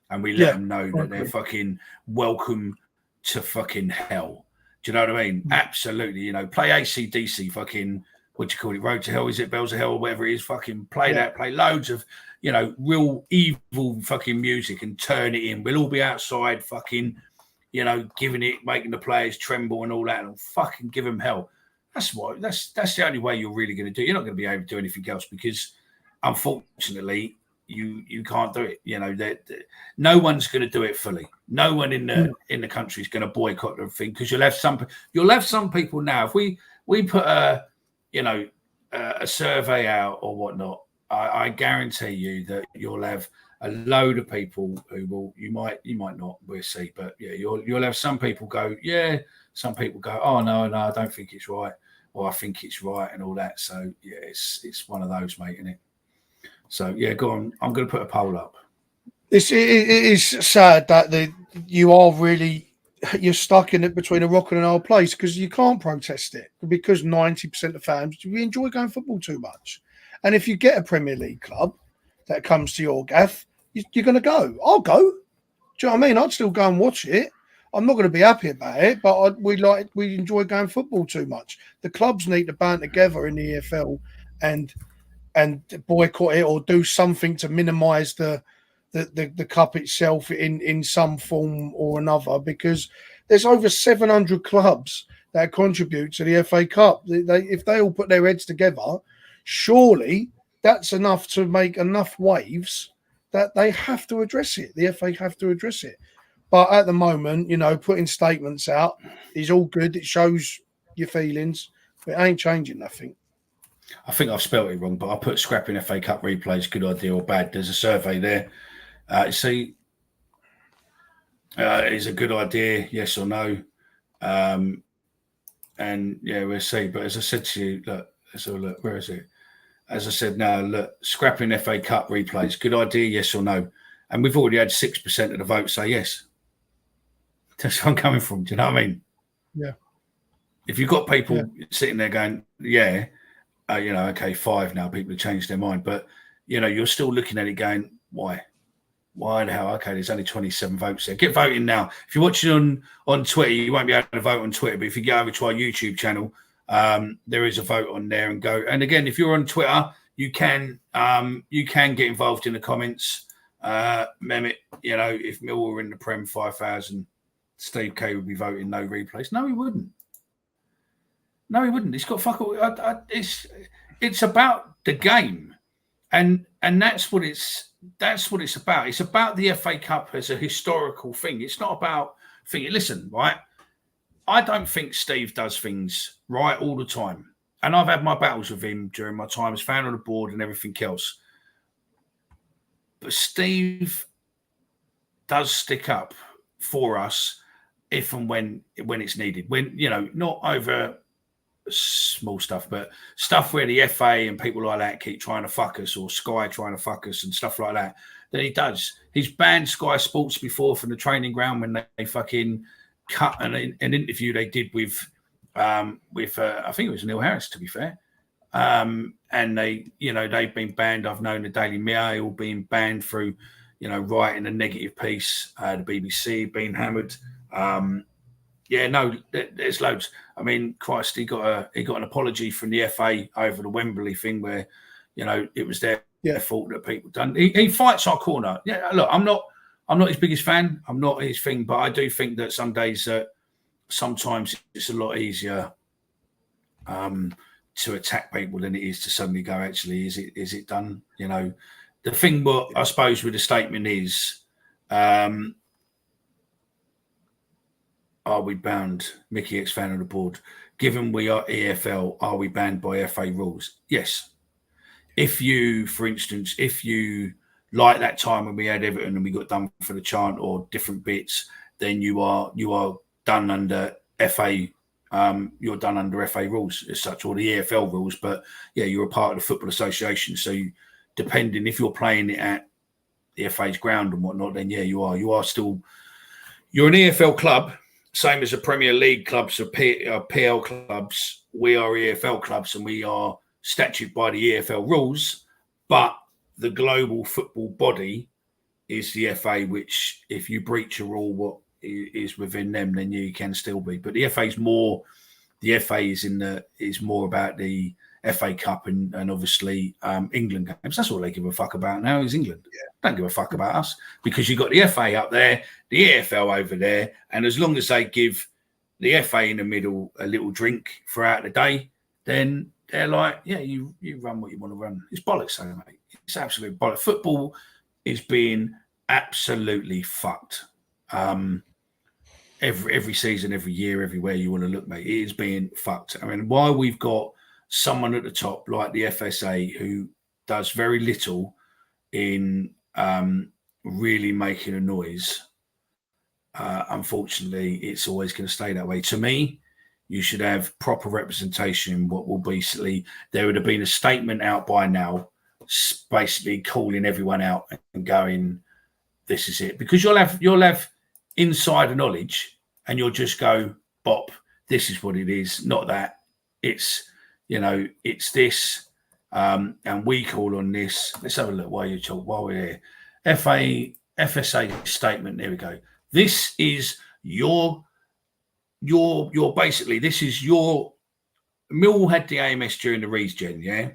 And we let them know that they're fucking welcome to fucking hell. Do you know what I mean? Absolutely. You know, play AC/DC fucking... What do you call it? Road to Hell? Is it Bells of Hell? Or whatever it is. Fucking play that. Play loads of, you know, real evil fucking music and turn it in. We'll all be outside fucking, you know, giving it, making the players tremble and all that, and fucking give them hell. That's the only way you're really going to do it. You're not going to be able to do anything else because, unfortunately, you can't do it. You know, no one's going to do it fully. No one in the country is going to boycott the thing, because you'll have some people now. If we put a survey out or whatnot, I guarantee you that you'll have a load of people who will, you might not, we'll see, but yeah, you'll have some people go, yeah, some people go, oh no, I don't think it's right, or I think it's right, and all that. So yeah, it's one of those, mate, isn't it? So yeah, go on. I'm going to put a poll up. It is sad that you're stuck in it between a rock and an hard place, because you can't protest it, because 90% of fans, we enjoy going football too much. And if you get a Premier League club that comes to your gaff, you're going to go. I'll go. Do you know what I mean? I'd still go and watch it. I'm not going to be happy about it, but we enjoy going football too much. The clubs need to band together in the EFL and boycott it, or do something to minimise the cup itself in some form or another, because there's over 700 clubs that contribute to the FA Cup. If they all put their heads together, surely that's enough to make enough waves that they have to address it. The FA have to address it. But at the moment, you know, putting statements out is all good. It shows your feelings, but it ain't changing nothing. I think I've spelt it wrong, but I put scrapping FA Cup replays, good idea or bad. There's a survey there. Is a good idea, yes or no? And yeah, we'll see. But as I said to you, look, where is it? As I said, now look, scrapping FA Cup replays, good idea, yes or no? And we've already had 6% of the vote say yes. That's where I'm coming from. Do you know what I mean? Yeah. If you've got people sitting there going, yeah, okay, 5 now, people have changed their mind. But, you know, you're still looking at it going, why? Why the hell? Okay, there's only 27 votes there. Get voting now. If you're watching on Twitter, you won't be able to vote on Twitter. But if you go over to our YouTube channel, there is a vote on there, and go. And again, if you're on Twitter, you can get involved in the comments. Mehmet, you know, if Millwall were in the Prem 5,000, Steve K would be voting no replays. No, he wouldn't. No, he wouldn't. He's got fuck all. It's about the game. And And that's what it's about. It's about the FA Cup as a historical thing. It's not about thinking, listen, right? I don't think Steve does things right all the time. And I've had my battles with him during my time as fan on the board and everything else. But Steve does stick up for us if and when it's needed. When, not over small stuff, but stuff where the FA and people like that keep trying to fuck us, or Sky trying to fuck us and stuff like that. Then he does. He's banned Sky Sports before from the training ground when they fucking cut an interview they did with I think it was Neil Harris, to be fair. And they've been banned. I've known the Daily Mail being banned through, writing a negative piece. The BBC being hammered. There's loads. I mean, Christ, he got an apology from the FA over the Wembley thing, where, it was their fault that people done. He fights our corner. Yeah, look, I'm not his biggest fan. I'm not his thing, but I do think that some days sometimes it's a lot easier to attack people than it is to suddenly go, actually, is it done? The thing, what I suppose with the statement is, are we bound, Mickey X fan on the board, given we are EFL, are we banned by FA rules? Yes. If you, for instance, like that time when we had Everton and we got done for the chant or different bits, then you are done under FA. You're done under FA rules as such, or the EFL rules. But yeah, you're a part of the Football Association. So depending if you're playing it at the FA's ground and whatnot, then yeah, you are still. You're an EFL club, same as the Premier League clubs or PL clubs. We are EFL clubs, and we are statuted by the EFL rules. But the global football body is the FA, which if you breach a rule, what is within them, then you can still be. But the FA is more. The FA is more about the FA Cup and obviously England games. That's all they give a fuck about now is England. Yeah. Don't give a fuck about us, because you've got the FA up there, the EFL over there, and as long as they give the FA in the middle a little drink throughout the day, then they're like, yeah, you run what you want to run. It's bollocks, mate. It's absolute bollocks. Football is being absolutely fucked. Every season, every year, everywhere you want to look, mate, it is being fucked. I mean, while we've got someone at the top like the FSA who does very little in really making a noise, unfortunately, it's always going to stay that way. To me, you should have proper representation. What will basically, there would have been a statement out by now, basically calling everyone out and going, this is it. Because you'll have insider knowledge and you'll just go, bop, this is what it is, not that. It's, it's this, and we call on this. Let's have a look while we're here. FSA statement, there we go. This is your basically, this is your, Millwall had the AMS during the regen, yeah?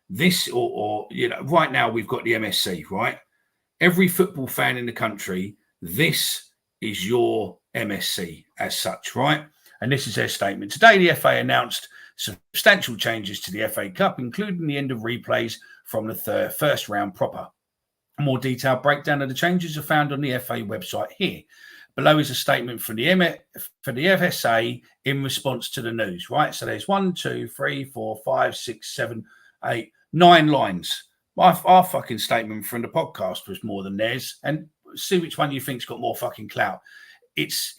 This, or right now we've got the MSC, right? Every football fan in the country, this is your MSC as such, right? And this is their statement. Today, the FA announced substantial changes to the FA Cup, including the end of replays from the first round proper. A more detailed breakdown of the changes are found on the FA website here. Below is a statement from the FSA in response to the news, right? So there's 1, 2, 3, 4, 5, 6, 7, 8, 9 lines. Our fucking statement from the podcast was more than theirs. And see which one you think's got more fucking clout. It's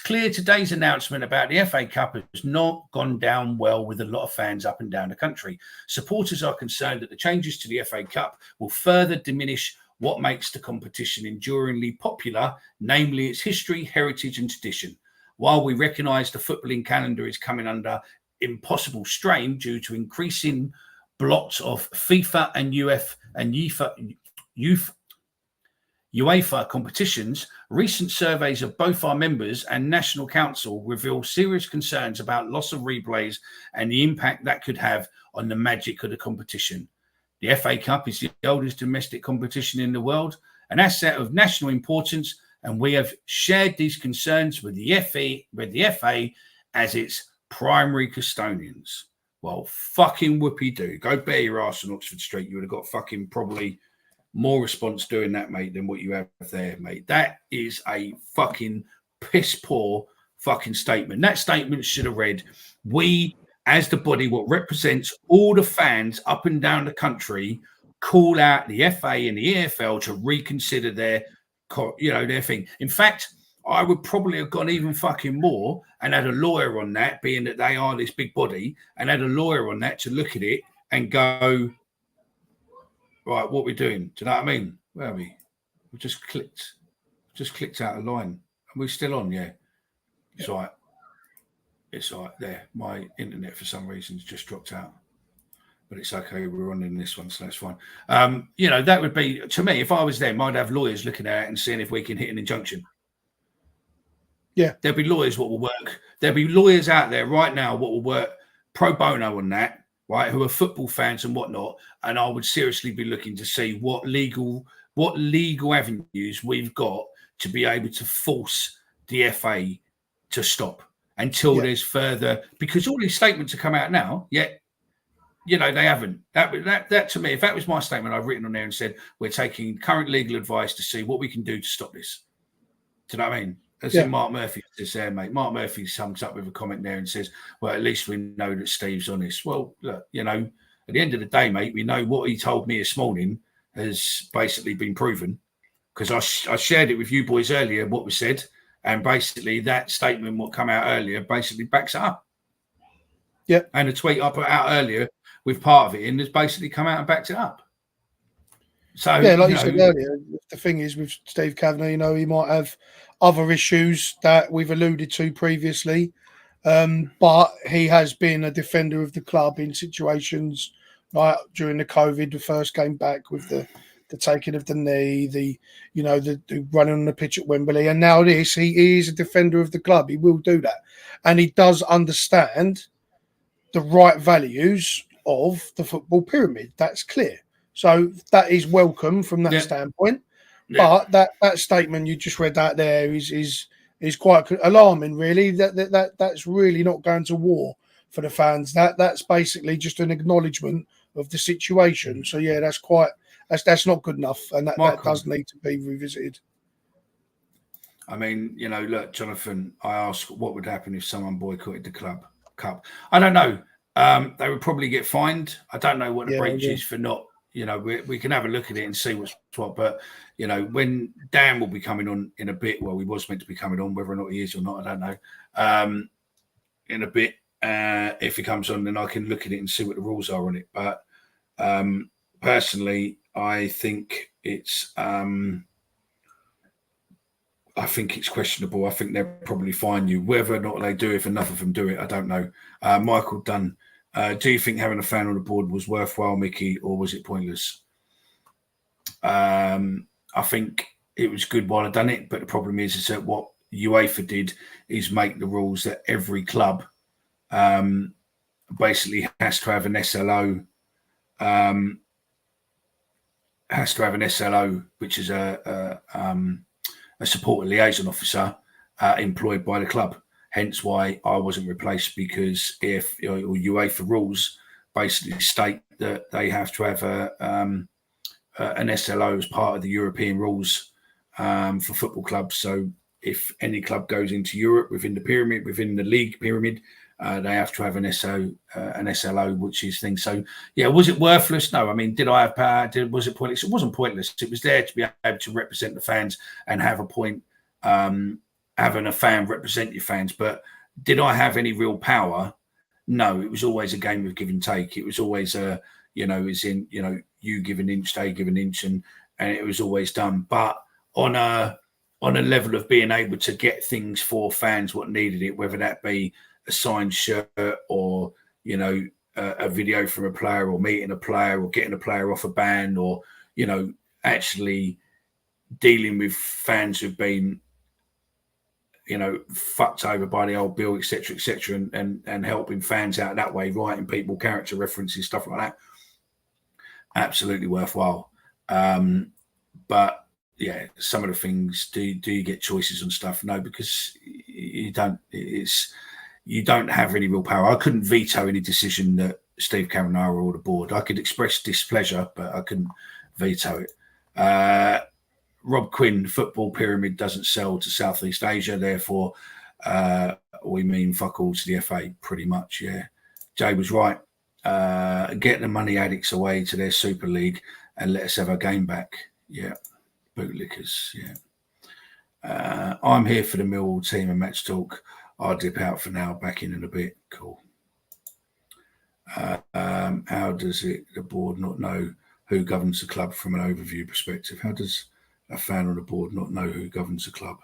clear today's announcement about the FA Cup has not gone down well with a lot of fans up and down the country. Supporters are concerned that the changes to the FA Cup will further diminish what makes the competition enduringly popular, namely its history, heritage and tradition. While we recognise the footballing calendar is coming under impossible strain due to increasing blots of FIFA and UEFA competitions, recent surveys of both our members and National Council reveal serious concerns about loss of replays and the impact that could have on the magic of the competition. The FA Cup is the oldest domestic competition in the world, an asset of national importance, and we have shared these concerns with the FA as its primary custodians. Well, fucking whoopee-doo. Go bare your arse on Oxford Street. You would have got fucking probably more response doing that, mate, than what you have there, mate. That is a fucking piss-poor fucking statement. That statement should have read, we, as the body, what represents all the fans up and down the country, call out the FA and the EFL to reconsider their thing. In fact, I would probably have gone even fucking more and had a lawyer on that, being that they are this big body, and had a lawyer on that to look at it and go, right, what are we doing? Do you know what I mean? Where are we? We just clicked out a line. Are we still on? Yeah. It's all right. It's all right. There. My internet for some reason has just dropped out. But it's okay. We're on in this one, so that's fine. That would be, to me, if I was them, I'd have lawyers looking at it and seeing if we can hit an injunction. Yeah. There'll be lawyers what will work. There'll be lawyers out there right now what will work pro bono on that, right, who are football fans and whatnot. And I would seriously be looking to see what legal avenues we've got to be able to force the FA to stop until there's further, because all these statements have come out now, yet, they haven't. That to me, if that was my statement, I've written on there and said, we're taking current legal advice to see what we can do to stop this. Do you know what I mean? As in Mark Murphy says there, mate. Mark Murphy sums up with a comment there and says, well, at least we know that Steve's honest. Well, look, at the end of the day, mate, we know what he told me this morning has basically been proven, because I shared it with you boys earlier, what was said, and basically that statement, what come out earlier, basically backs it up. Yeah. And the tweet I put out earlier with part of it in has basically come out and backed it up. So, like you said earlier, the thing is with Steve Kavanagh, he might have other issues that we've alluded to previously, but he has been a defender of the club in situations like during the COVID, the first game back with the taking of the knee, the running on the pitch at Wembley, and now this, he is a defender of the club. He will do that, and he does understand the right values of the football pyramid. That's clear. So that is welcome from that standpoint. Yeah. But that statement you just read out there is quite alarming, really. That's really not going to war for the fans. That's basically just an acknowledgement of the situation. So yeah, that's not good enough, and that does need to be revisited. I mean, look, Jonathan, I asked what would happen if someone boycotted the cup. I don't know. They would probably get fined. I don't know what the breach is for not. We can have a look at it and see what's what. But, when Dan will be coming on in a bit, well, he was meant to be coming on, whether or not he is or not, I don't know. In a bit, if he comes on, then I can look at it and see what the rules are on it. But personally, I think it's questionable. I think they'll probably fine you. Whether or not they do, if enough of them do it, I don't know. Michael Dunn. Do you think having a fan on the board was worthwhile, Mickey, or was it pointless? I think it was good while I done it, but the problem is that what UEFA did is make the rules that every club basically has to have an SLO, which is a support liaison officer employed by the club. Hence why I wasn't replaced, because if UEFA rules basically state that they have to have an SLO as part of the European rules for football clubs. So if any club goes into Europe within the pyramid, within the league pyramid, they have to have an SLO, which is things. So yeah, was it worthless? No. I mean, did I have power? Was it pointless? It wasn't pointless. It was there to be able to represent the fans and have a point. Having a fan represent your fans, but did I have any real power? No, it was always a game of give and take. It was always you give an inch, they give an inch, and it was always done. But on a level of being able to get things for fans what needed it, whether that be a signed shirt or a video from a player, or meeting a player, or getting a player off a ban, or actually dealing with fans who've been fucked over by the old bill, etc., and helping fans out that way, writing people character references, stuff like that. Absolutely worthwhile. But yeah, some of the things, do you get choices on stuff? No, because you don't. It's you don't have any real power. I couldn't veto any decision that Steve Carinara or the board. I could express displeasure, but I couldn't veto it. Rob Quinn, football pyramid doesn't sell to Southeast Asia, therefore we mean fuck all to the FA, pretty much, yeah. Jay was right. Get the money addicts away to their Super League and let us have our game back. Yeah, bootlickers, yeah. I'm here for the Millwall team and match talk. I'll dip out for now, back in a bit. Cool. How does the board not know who governs the club from an overview perspective? How does a fan on the board not know who governs the club?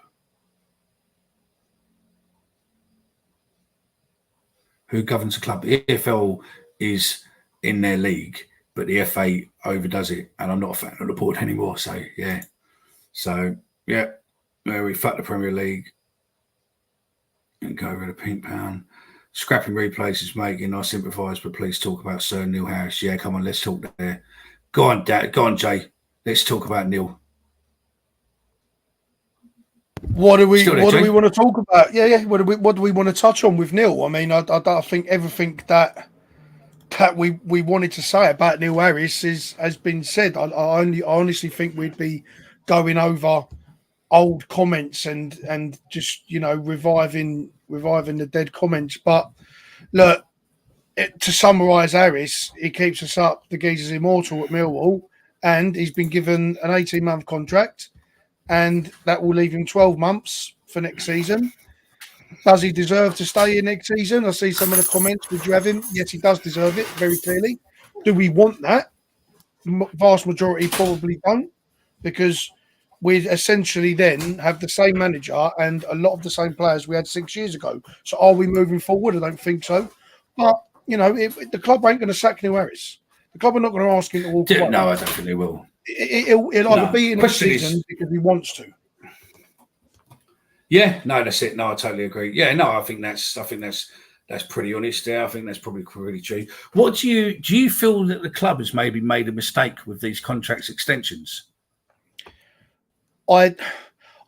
Who governs the club? The EFL is in their league, but the FA overdoes it, and I'm not a fan of the board anymore. So yeah, we fuck the Premier League and go over the pink pound. Scrapping replays is making. I sympathise, but please talk about Sir Neil Harris. Yeah, come on, let's talk there. Go on, Dad. Go on, Jay. Let's talk about Neil. What do we want to talk about? Yeah. What do we want to touch on with Neil? I mean, I think everything that we wanted to say about Neil Harris has been said. I honestly think we'd be going over old comments and just reviving the dead comments. But look, to summarise Harris, he keeps us up. The geezer's immortal at Millwall, and he's been given an 18-month contract, and that will leave him 12 months for next season. Does he deserve to stay here next season? I see some of the comments. Would you have him? Yes, he does deserve it, very clearly. Do we want that? Vast majority probably don't, because we'd essentially then have the same manager and a lot of the same players we had 6 years ago. So are we moving forward? I don't think so. But, if the club ain't going to sack Neil Harris. The club are not going to ask him to walk away. No, I don't think they will. It'll either be in the season because he wants to. Yeah, no, that's it. No, I totally agree. Yeah, no, I think that's pretty honest there. I think that's probably really true. What do you feel that the club has maybe made a mistake with these contracts extensions? I do.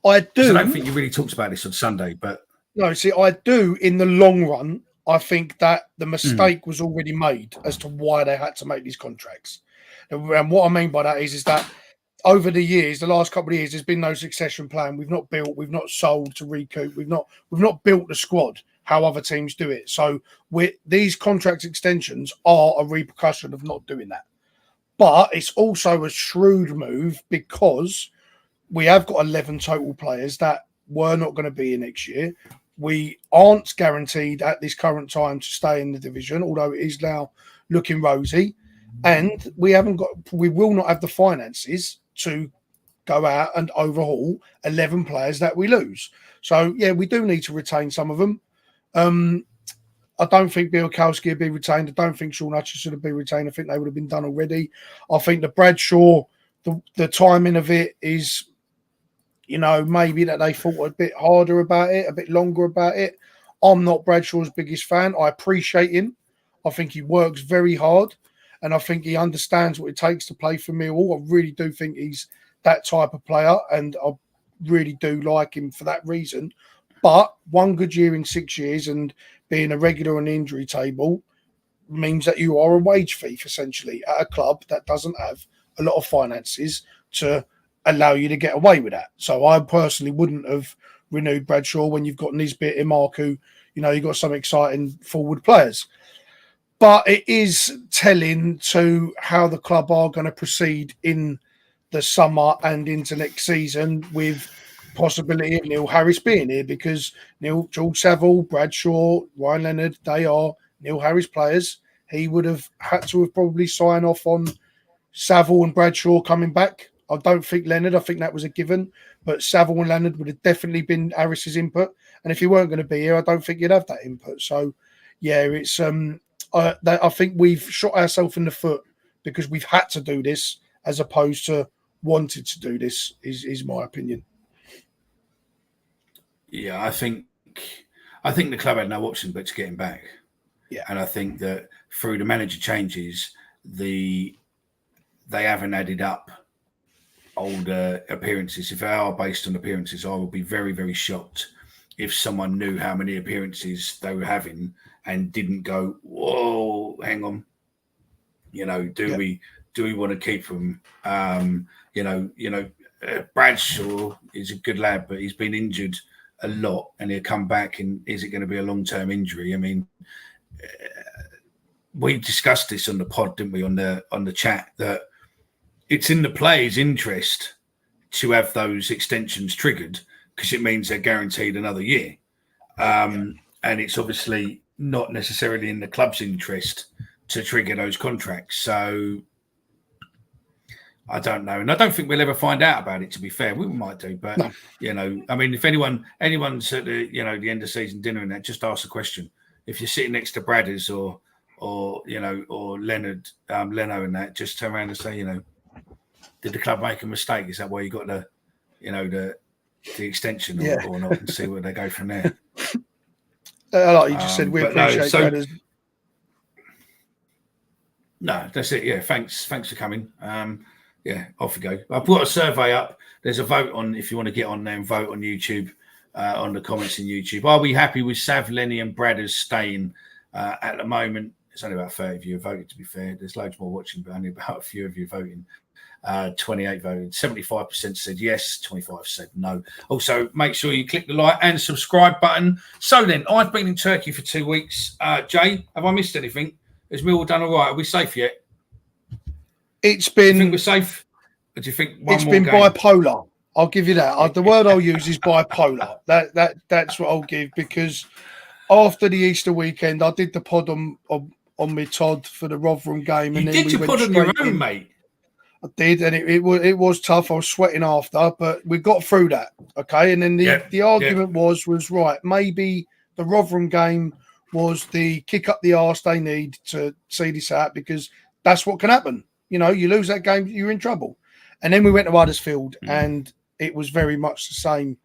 I don't think you really talked about this on Sunday, but no. See, I do. In the long run, I think that the mistake was already made as to why they had to make these contracts. And what I mean by that is that over the years, the last couple of years, there's been no succession plan. We've not built, we've not sold to recoup, we've not built the squad how other teams do it. So these contract extensions are a repercussion of not doing that. But it's also a shrewd move because we have got 11 total players that were not going to be here next year. We aren't guaranteed at this current time to stay in the division, although it is now looking rosy. And we will not have the finances to go out and overhaul 11 players that we lose. So, yeah, we do need to retain some of them. I don't think Bielkowski would be retained. I don't think Sean Hutchinson would be retained. I think they would have been done already. I think the Bradshaw, the timing of it is, maybe that they thought a bit harder about it, a bit longer about it. I'm not Bradshaw's biggest fan. I appreciate him. I think he works very hard. And I think he understands what it takes to play for Millwall. I really do think he's that type of player, and I really do like him for that reason. But one good year in 6 years and being a regular on the injury table means that you are a wage thief, essentially, at a club that doesn't have a lot of finances to allow you to get away with that. So I personally wouldn't have renewed Bradshaw when you've got Nisbet, Imarku, you've got some exciting forward players. But it is telling to how the club are going to proceed in the summer and into next season with possibility of Neil Harris being here, because George Saville, Bradshaw, Ryan Leonard, they are Neil Harris players. He would have had to have probably signed off on Saville and Bradshaw coming back. I don't think Leonard, I think that was a given, but Saville and Leonard would have definitely been Harris's input. And if he weren't going to be here, I don't think you'd have that input. So, yeah, it's I think we've shot ourselves in the foot because we've had to do this as opposed to wanted to do this, is my opinion. Yeah, I think the club had no option but to get him back. Yeah. And I think that through the manager changes, they haven't added up older appearances. If they are based on appearances, I will be very, very shocked if someone knew how many appearances they were having and didn't go, whoa, hang on, do we want to keep them? Bradshaw is a good lad, but he's been injured a lot, and he'll come back. And is it going to be a long-term injury? I mean, we discussed this on the pod, didn't we? On the chat, that it's in the players' interest to have those extensions triggered because it means they're guaranteed another year, and it's obviously not necessarily in the club's interest to trigger those contracts. So I don't know, and I don't think we'll ever find out about it. To be fair, we might do, but no. I mean, if anyone's at the end of season dinner and that, just ask a question. If you're sitting next to Bradders or Leonard, Leno and that, just turn around and say, did the club make a mistake? Is that why you got the extension or not, and see where they go from there. Like you just said, we appreciate Bradders. No, that's it. Yeah, thanks for coming. Off we go. I've put a survey up. There's a vote on if you want to get on there and vote on YouTube, on the comments in YouTube. Are we happy with Sav, Lenny and Bradders staying? At the moment, it's only about 30 of you voted, to be fair. There's loads more watching, but only about a few of you voting. 28 voted. 75% said yes, 25 said no. Also, make sure you click the like and subscribe button. So then, I've been in Turkey for 2 weeks. Jay, have I missed anything? Has Millwall done all right? Are we safe yet? It's been. Do you think we're safe? Or do you think it's been bipolar? I'll give you that. The word I'll use is bipolar. That's what I'll give, because after the Easter weekend, I did the pod on my Todd for the Rotherham game, and then we went pod on your own, mate. I did, and it was tough. I was sweating after, but we got through that. Okay, and then the argument was right. Maybe the Rotherham game was the kick up the arse they need to see this out, because that's what can happen. You lose that game, you're in trouble. And then we went to Huddersfield, and it was very much the same.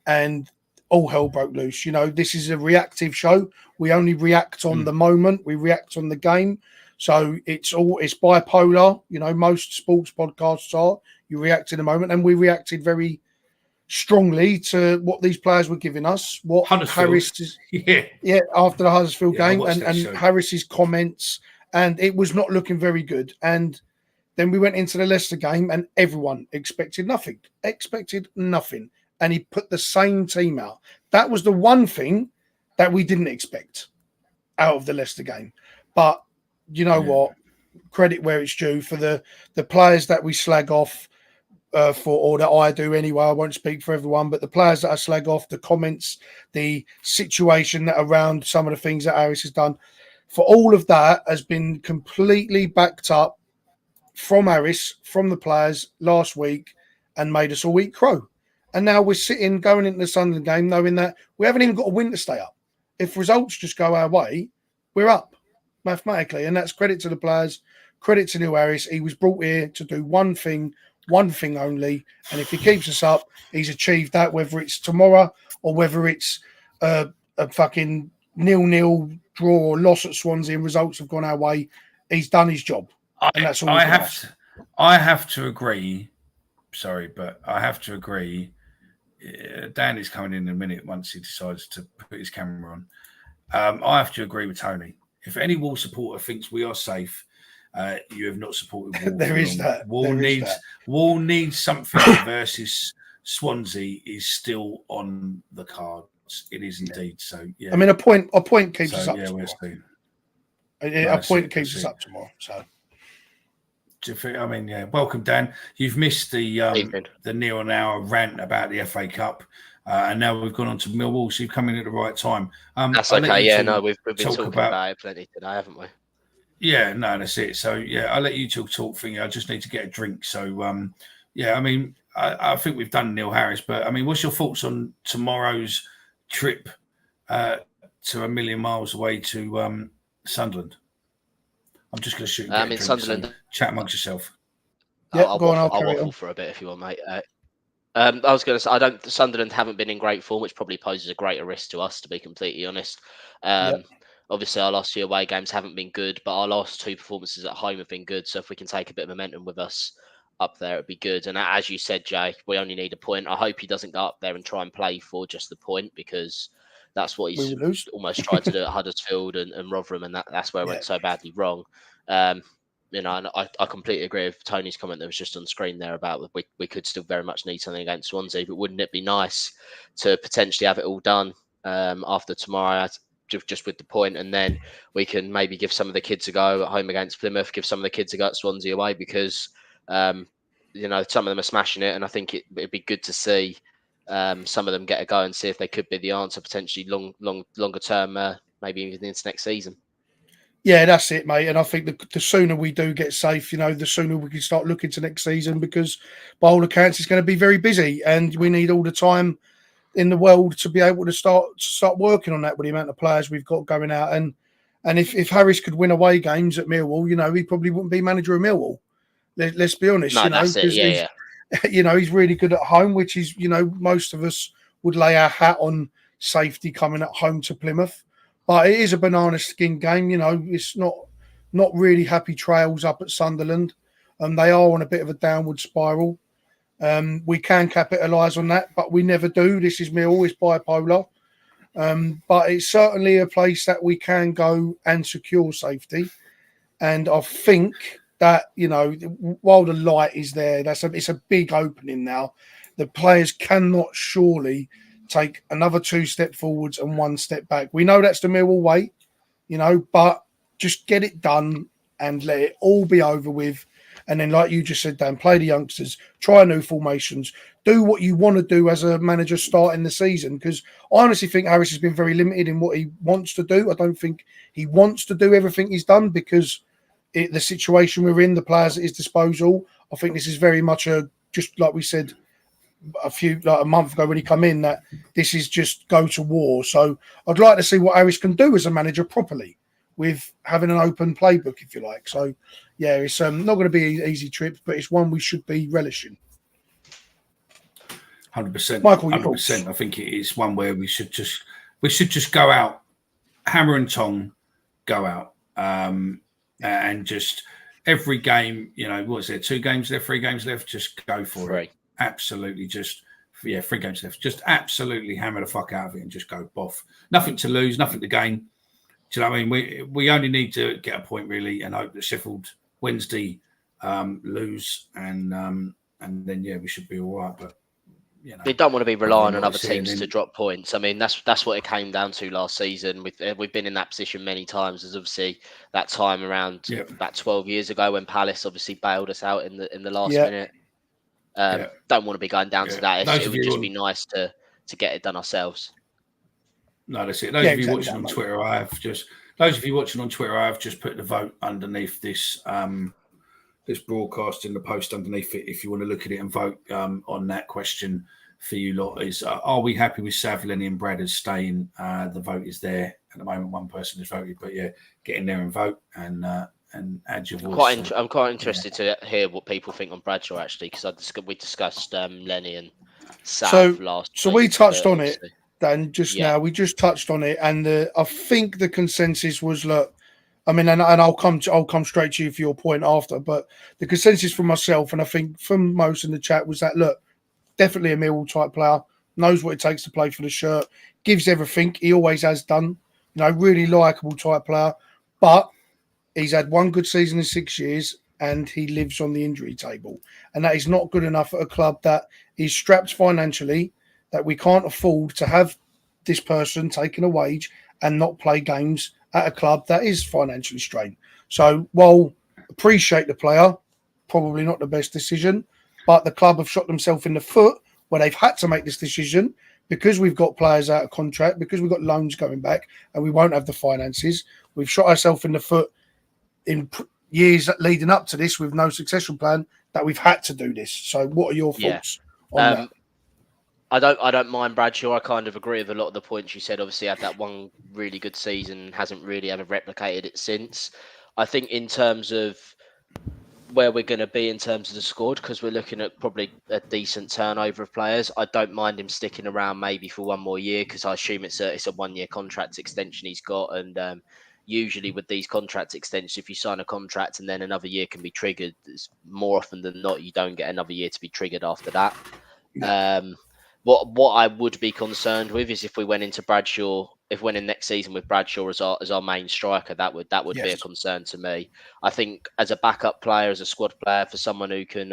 And all hell broke loose. This is a reactive show. We only react on the moment. We react on the game. So it's bipolar. Most sports podcasts are. You react in the moment, and we reacted very strongly to what these players were giving us. What Harris is, after the Huddersfield game, and Harris's comments, and it was not looking very good. And then we went into the Leicester game, and everyone expected nothing. And he put the same team out. That was the one thing that we didn't expect out of the Leicester game. But you know what? Credit where it's due for the players that we slag off or that I do anyway. I won't speak for everyone, but the players that I slag off, the comments, the situation that around some of the things that Harris has done, for all of that has been completely backed up from Harris, from the players last week, and made us all eat crow. And now we're sitting going into the Sunderland game knowing that we haven't even got a win to stay up. If results just go our way, we're up mathematically. And that's credit to the players, credit to Neil Harris. He was brought here to do one thing only. And if he keeps us up, he's achieved that, whether it's tomorrow or whether it's a fucking 0-0 draw or loss at Swansea and results have gone our way. He's done his job. And that's all I have to agree. Sorry, but I have to agree. Dan is coming in a minute once he decides to put his camera on. I have to agree with Tony. If any Wall supporter thinks we are safe, you have not supported Wall. There is that. Wall needs something versus Swansea is still on the cards. It is indeed. So yeah. I mean, a point keeps us up. Yeah, tomorrow. we're still. A point keeps us up tomorrow. So. I mean, yeah. Welcome, Dan. You've missed the near an hour rant about the FA Cup, and now we've gone on to Millwall. So you've come in at the right time. That's okay. Yeah, no, we've been talking about it plenty today, haven't we? Yeah, no, that's it. So yeah, I'll let you talk thingy. I just need to get a drink. So yeah, I mean, I think we've done Neil Harris, but I mean, what's your thoughts on tomorrow's trip to a million miles away to Sunderland? I'm just going to shoot. In Sunderland, so chat amongst yourself. Yeah, I'll waffle for a bit if you want, mate. I was going to say, Sunderland haven't been in great form, which probably poses a greater risk to us, to be completely honest. Obviously, our last few away games haven't been good, but our last two performances at home have been good. So if we can take a bit of momentum with us, up there, it'd be good. And as you said, Jay, we only need a point. I hope he doesn't go up there and try and play for just the point, because that's what he's almost tried to do at Huddersfield and Rotherham, and that's where it went so badly wrong. You know, and I completely agree with Tony's comment that was just on screen there about we could still very much need something against Swansea, but wouldn't it be nice to potentially have it all done after tomorrow, just with the point, and then we can maybe give some of the kids a go at home against Plymouth, give some of the kids a go at Swansea away, because you know, some of them are smashing it, and I think it'd be good to see some of them get a go and see if they could be the answer potentially longer term, maybe even into next season. Yeah, that's it, mate. And I think the sooner we do get safe, you know, the sooner we can start looking to next season, because by all accounts, it's going to be very busy, and we need all the time in the world to be able to start working on that with the amount of players we've got going out. And if Harris could win away games at Millwall, you know, he probably wouldn't be manager of Millwall. Let's be honest. No, you know, that's it. Yeah. You know, he's really good at home, which is, you know, most of us would lay our hat on safety coming at home to Plymouth. But it is a banana skin game, you know. It's not really happy trails up at Sunderland. They are on a bit of a downward spiral. We can capitalise on that, but we never do. This is me always bipolar. But it's certainly a place that we can go and secure safety. And I think that, you know, while the light is there, it's a big opening now. The players cannot surely take another 2 steps forwards and 1 step back. We know that's the Millwall way, you know, but just get it done and let it all be over with. And then, like you just said, Dan, play the youngsters, try new formations, do what you want to do as a manager starting the season. Because I honestly think Harris has been very limited in what he wants to do. I don't think he wants to do everything he's done, because the situation we're in, the players at his disposal, I think this is very much just like we said a month ago when he come in, that this is just go to war. So I'd like to see what Harris can do as a manager properly, with having an open playbook, if you like. So yeah, it's not going to be an easy trip, but it's one we should be relishing. 100%, Michael, 100%. I think it is one where we should just go out, hammer and tong, go out, and just every game. You know, what is there? 2 games left, 3 games left. Just go for it. Absolutely, 3 games left. Just absolutely hammer the fuck out of it and just go boff. Nothing to lose, nothing to gain. Do you know what I mean? We only need to get a point really, and hope that Sheffield Wednesday lose, and then we should be all right. But you know, they don't want to be relying on other teams to drop points. I mean, that's what it came down to last season. We've been in that position many times. There's obviously that time around about 12 years ago when Palace obviously bailed us out in the last minute. Don't want to be going down to that. It would just be nice to get it done ourselves. No, that's it. Those of you watching on Twitter, I have just put the vote underneath this this broadcast in the post underneath it. If you want to look at it and vote on that question for you lot, is are we happy with Savleni and Bradders staying? The vote is there at the moment. One person has voted, but get in there and vote and add your voice. I'm quite interested to hear what people think on Bradshaw, actually, because we discussed Lenny and Sav last. So we touched on it. Dan, now we just touched on it, and I think the consensus was, look, I mean, and I'll come straight to you for your point after, but the consensus from myself, and I think from most in the chat, was that, look, definitely a Millwall type player, knows what it takes to play for the shirt, gives everything, he always has done, you know, really likeable type player, but he's had 1 good season in 6 years, and he lives on the injury table, and that is not good enough at a club that is strapped financially, that we can't afford to have this person taking a wage and not play games at a club that is financially strained. So while appreciate the player, probably not the best decision, but the club have shot themselves in the foot where they've had to make this decision because we've got players out of contract, because we've got loans going back and we won't have the finances. We've shot ourselves in the foot in years leading up to this with no succession plan, that we've had to do this. So what are your thoughts on that? I don't mind Bradshaw. I kind of agree with a lot of the points you said. Obviously, had that 1 really good season, hasn't really ever replicated it since. I think in terms of where we're going to be in terms of the squad, because we're looking at probably a decent turnover of players, I don't mind him sticking around maybe for 1 more year, because I assume it's a 1-year contract extension he's got, and usually with these contract extensions, if you sign a contract and then another year can be triggered, it's more often than not you don't get another year to be triggered after that. No. What I would be concerned with is if we went into Bradshaw, if we went in next season with Bradshaw as our main striker, that would be a concern to me. I think as a backup player, as a squad player, for someone who can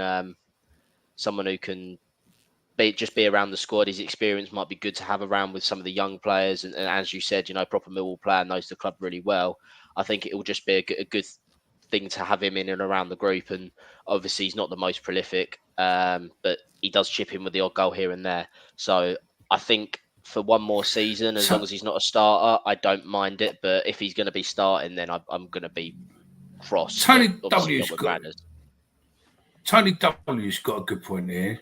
be around the squad, his experience might be good to have around with some of the young players. And as you said, proper Millwall player, knows the club really well. I think it will just be a good thing to have him in and around the group. And obviously he's not the most prolific, but he does chip in with the odd goal here and there. So I think for one more season, as long as he's not a starter, I don't mind it. But if he's going to be starting, then I'm going to be cross. Tony W's got a good point here,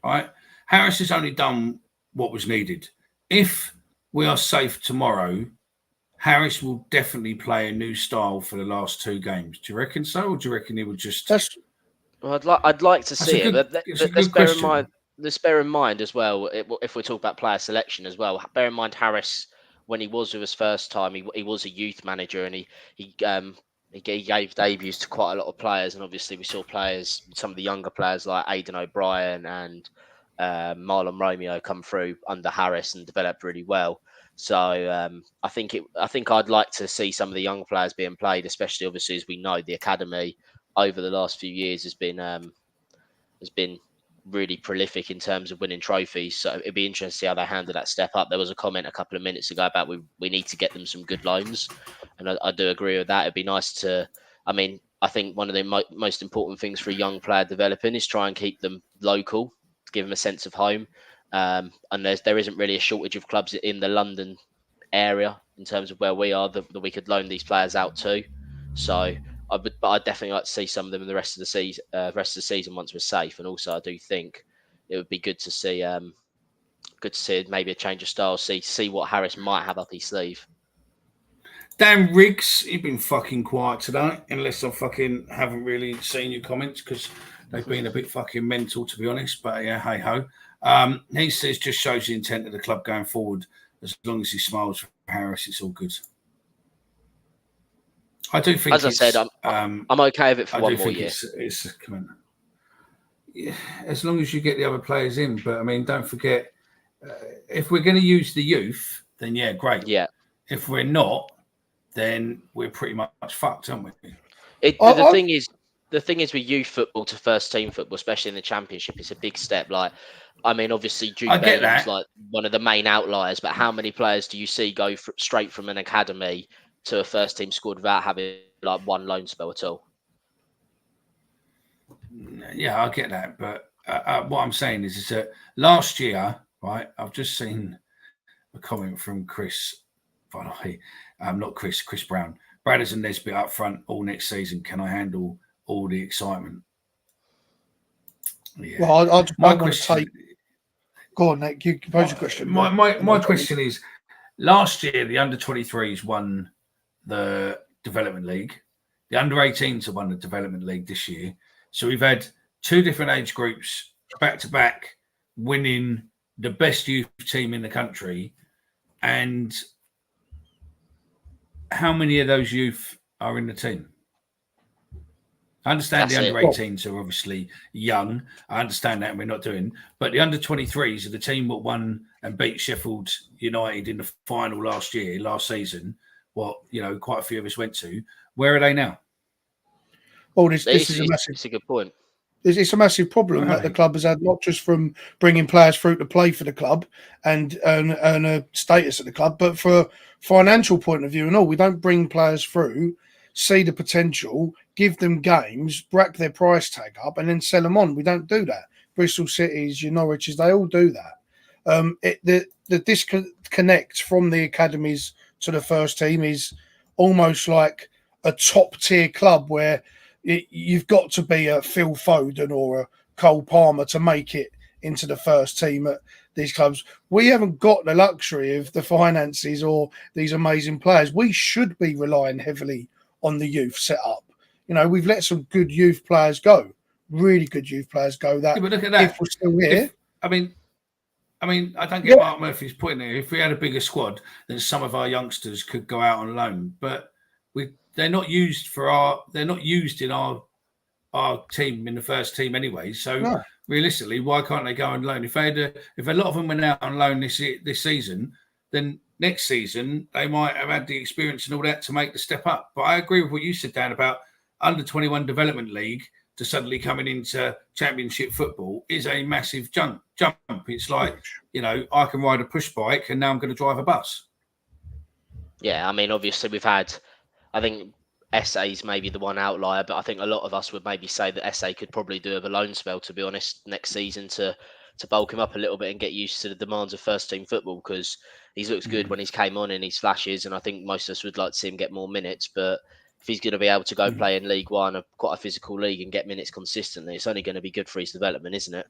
right? Harris has only done what was needed. If we are safe tomorrow, Harris will definitely play a new style for the last 2 games. Do you reckon so, or do you reckon he would just? Well, I'd like to see it, but let's bear in mind as well. If we talk about player selection as well, bear in mind Harris, when he was with us first time, he was a youth manager, and he gave debuts to quite a lot of players, and obviously we saw some of the younger players like Aidan O'Brien and Marlon Romeo come through under Harris and develop really well. So I think I'd like to see some of the young players being played, especially obviously as we know the academy over the last few years has been really prolific in terms of winning trophies. So it'd be interesting to see how they handle that step up. There was a comment a couple of minutes ago about we need to get them some good loans, and I do agree with that. It'd be nice to. I mean, I think one of the most important things for a young player developing is try and keep them local, give them a sense of home. And there isn't really a shortage of clubs in the London area in terms of where we are that we could loan these players out to. So I'd definitely like to see some of them in the rest of the season once we're safe. And also I do think it would be good to see maybe a change of style, see what Harris might have up his sleeve. Dan Riggs, you've been fucking quiet today, unless I fucking haven't really seen your comments because they've been a bit fucking mental, to be honest. But yeah, hey ho. He says just shows the intent of the club going forward. As long as he smiles for Harris, it's all good. I do think, as I said, I'm okay with it for one more year. It's yeah, as long as you get the other players in. But I mean, don't forget, if we're going to use the youth, then yeah, great. Yeah. If we're not, then we're pretty much fucked, aren't we? The thing is with youth football to first team football, especially in the Championship, it's a big step. Like, I mean, obviously, Jude Bellingham's like one of the main outliers, but how many players do you see go straight from an academy to a first team squad without having like one loan spell at all? Yeah, I get that, but what I'm saying is that last year, right? I've just seen a comment from Chris. By the way, not Chris Brown. Bradders and Nesbitt up front all next season. Can I handle all the excitement? Yeah. Well, my question. Go on, Nick. You pose your question. My question is: last year, the under-23s won the Development League. The under-18s have won the Development League this year. So we've had 2 different age groups back to back winning the best youth team in the country. And how many of those youth are in the team? I understand the under-18s are obviously young. I understand that, and we're not doing. But the under-23s are the team that won and beat Sheffield United in the final last season. What quite a few of us went to. Where are they now? Oh, this is a massive. It's a good point. It's a massive problem that the club has had, not just from bringing players through to play for the club and earn a status at the club, but for a financial point of view and all. We don't bring players through, see the potential, give them games, rack their price tag up, and then sell them on. We don't do that. Bristol Cities, your Norwiches, they all do that. The disconnect from the academies to the first team is almost like a top tier club where you've got to be a Phil Foden or a Cole Palmer to make it into the first team at these clubs. We haven't got the luxury of the finances or these amazing players. We should be relying heavily on the youth setup. We've let some good youth players go, really good youth players go. But look at that. If we're still here, I don't get Mark Murphy's point there. If we had a bigger squad, then some of our youngsters could go out on loan. But they're not used in our team, in the first team anyway. So realistically, why can't they go on loan? If a lot of them went out on loan this season, then next season they might have had the experience and all that to make the step up. But I agree with what you said, Dan, about under 21 development league to suddenly coming into championship football is a massive jump. It's like, I can ride a push bike and now I'm going to drive a bus. Yeah, I mean, obviously I think SA's maybe the one outlier, but I think a lot of us would maybe say that SA could probably do a loan spell, to be honest, next season to bulk him up a little bit and get used to the demands of first team football, because he looks good when he's came on in his flashes, and I think most of us would like to see him get more minutes. But if he's going to be able to go play in League One, quite a physical league, and get minutes consistently, it's only going to be good for his development, isn't it?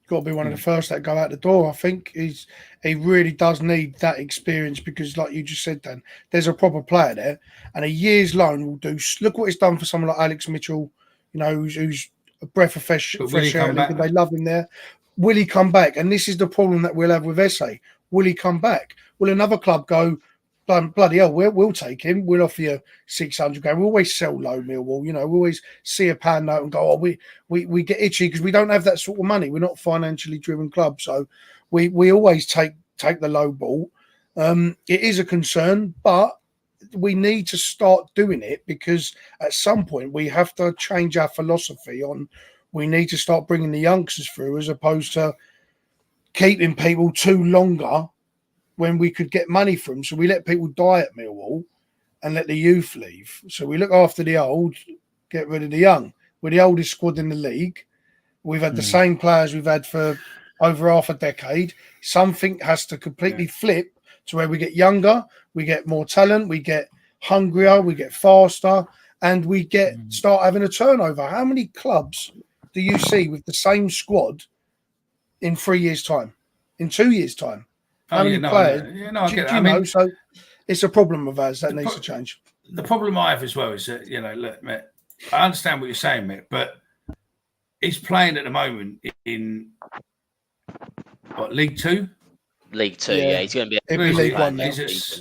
Got to be one of the first that go out the door. I think he really does need that experience, because, like you just said, Dan, there's a proper player there, and a year's loan will do. Look what it's done for someone like Alex Mitchell, who's a breath of fresh air. They love him there. Will he come back? And this is the problem that we'll have with SA. Will he come back? Will another club go, bloody hell, we'll take him. We'll offer you 600 grand. We always sell low, Millwall. We always see a pound note and go, we get itchy because we don't have that sort of money. We're not a financially driven club. So we always take the low ball. It is a concern, but we need to start doing it, because at some point we have to change our philosophy on. We need to start bringing the youngsters through, as opposed to keeping people too longer when we could get money from. So we let people die at Millwall and let the youth leave. So we look after the old, get rid of the young. We're the oldest squad in the league. We've had the same players we've had for over half a decade. Something has to completely flip to where we get younger, we get more talent, we get hungrier, we get faster, and we start having a turnover. How many clubs do you see with the same squad in 3 years' time, in 2 years' time? How many players? I get it. So it's a problem of ours that needs to change. The problem I have as well is that, look, mate, I understand what you're saying, mate, but he's playing at the moment in League Two? League Two, yeah. He's going to be League One now.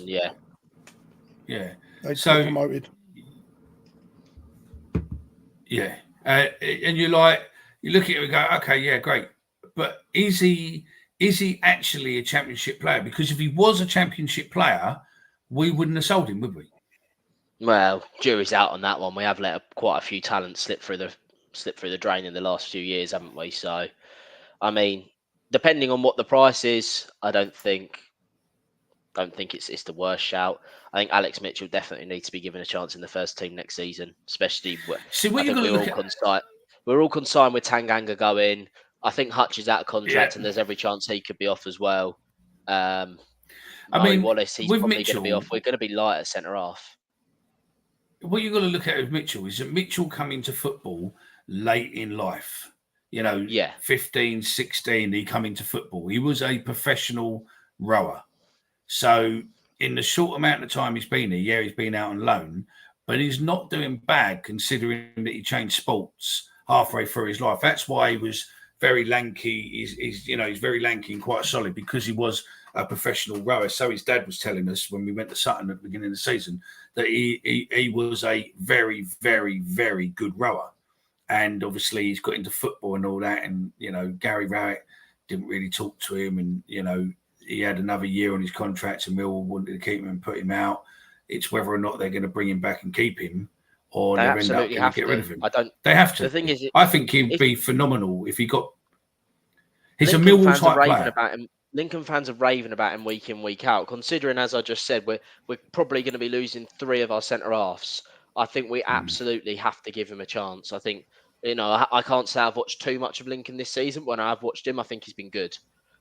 Yeah. Yeah. They promoted. Yeah. And you look at it and go, okay, yeah, great. But is he actually a championship player? Because if he was a championship player, we wouldn't have sold him, would we? Well, jury's out on that one. We have let quite a few talents slip through the drain in the last few years, haven't we? So, I mean, depending on what the price is, I don't think it's the worst shout. I think Alex Mitchell definitely needs to be given a chance in the first team next season, especially. We're all consigned with Tanganga going. I think Hutch is out of contract, and there's every chance he could be off as well. Wallace, he's probably going to be off. We're going to be light at centre half. What you've got to look at with Mitchell is that Mitchell come into football late in life. 15, 16, he come into football. He was a professional rower. So in the short amount of time he's been here, he's been out on loan, but he's not doing bad considering that he changed sports halfway through his life. That's why he was very lanky. He's very lanky and quite solid, because he was a professional rower. So his dad was telling us when we went to Sutton at the beginning of the season that he was a very, very, very good rower. And obviously he's got into football and all that. And, Gary Rowett didn't really talk to him. And, he had another year on his contract and Millwall wanted to keep him and put him out. It's whether or not they're going to bring him back and keep him, or they end up going to get rid of him. They have to. The thing is, I think he'd be phenomenal if he got. He's a Millwall type player. Lincoln fans are raving about him week in, week out. Considering, as I just said, we're probably going to be losing 3 of our centre halves. I think we absolutely have to give him a chance. I think, I can't say I've watched too much of Lincoln this season. When I've watched him, I think he's been good.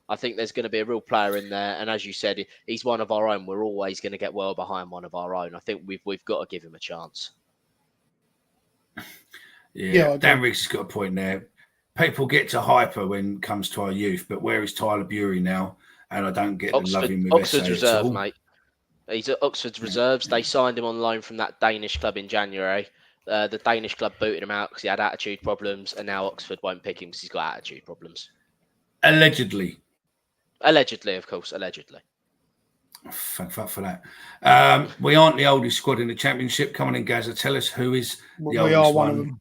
I think there's going to be a real player in there, and as you said, he's one of our own. We're always going to get well behind one of our own. I think we've got to give him a chance. Yeah, Dan Riggs has got a point there. People get to hyper when it comes to our youth, but where is Tyler Bury now? And I don't get to love him with Oxford's reserves, mate. He's at Oxford's reserves. They signed him on loan from that Danish club in January. The Danish club booted him out because he had attitude problems, and now Oxford won't pick him because he's got attitude problems. Allegedly, of course, allegedly. Thank fuck for that. We aren't the oldest squad in the Championship. Come on in, Gaza. Tell us who is the oldest are one of them.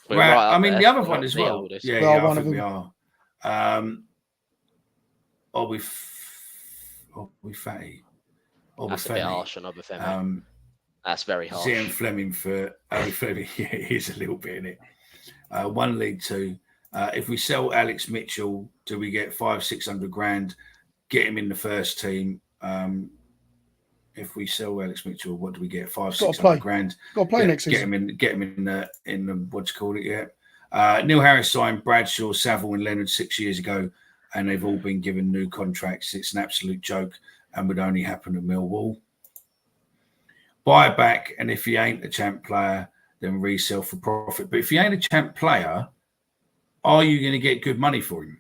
Right. I mean, the other one as well. Oldest. Yeah, I think we are. Are we fatty? That's a bit harsh on Obafemi. That's very harsh. Zian Fleming for Fleming. Yeah, he's a little bit in it. 1 League 2. If we sell Alex Mitchell, do we get 500-600 grand? Get him in the first team. If we sell Alex Mitchell, what do we get? 500-600 grand. Got to play next season. Get him in the what do you call it? Yeah. Neil Harris signed Bradshaw, Saville, and Leonard 6 years ago, and they've all been given new contracts. It's an absolute joke, and would only happen at Millwall. Buy back, and if he ain't a champ player, then resell for profit. But if he ain't a champ player, are you going to get good money for him?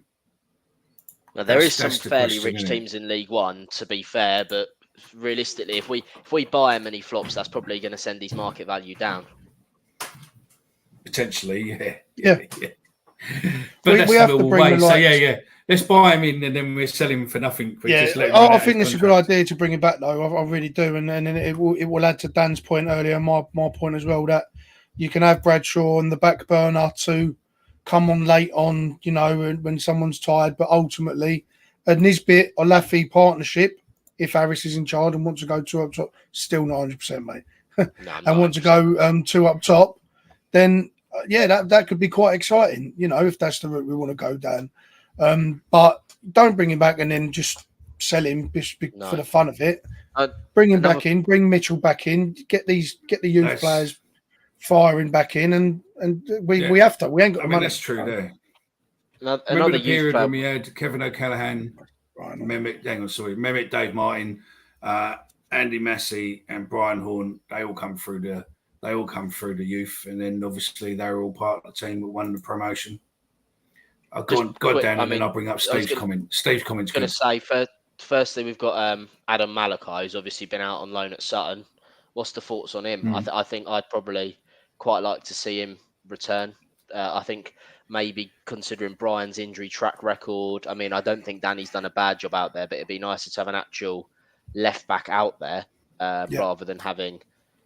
Now, there is some fairly rich teams in League One, to be fair, but realistically, if we buy him and he flops, that's probably going to send his market value down. Potentially, yeah. But we have to bring the light. So let's buy him in and then we'll sell him for nothing. I think it's a good idea to bring him back, though. I really do, and then it will add to Dan's point earlier, my point as well, that you can have Bradshaw on the back burner to come on late on, when someone's tired, but ultimately a Nisbet or Laffy partnership, if Harris is in charge and wants to go 2 up top, still not 100%, mate, and want to go 2 up top, then that could be quite exciting, if that's the route we want to go down. But don't bring him back and then just sell him for the fun of it. Bring him back in, bring Mitchell back in, get the youth players firing back in, and we have to. We ain't got the money. That's true there. Another the period when we had Kevin O'Callaghan, Mehmet, Dave Martin, Andy Massey, and Brian Horn. They all come through the youth, and then obviously they were all part of the team that won the promotion. I'll go down and then I'll bring up Steve's comment. Steve's comment's going to say, firstly, we've got Adam Malachi, who's obviously been out on loan at Sutton. What's the thoughts on him? I think I'd probably quite like to see him return. I think maybe considering Brian's injury track record, I mean, I don't think Danny's done a bad job out there, but it'd be nicer to have an actual left back out there rather than having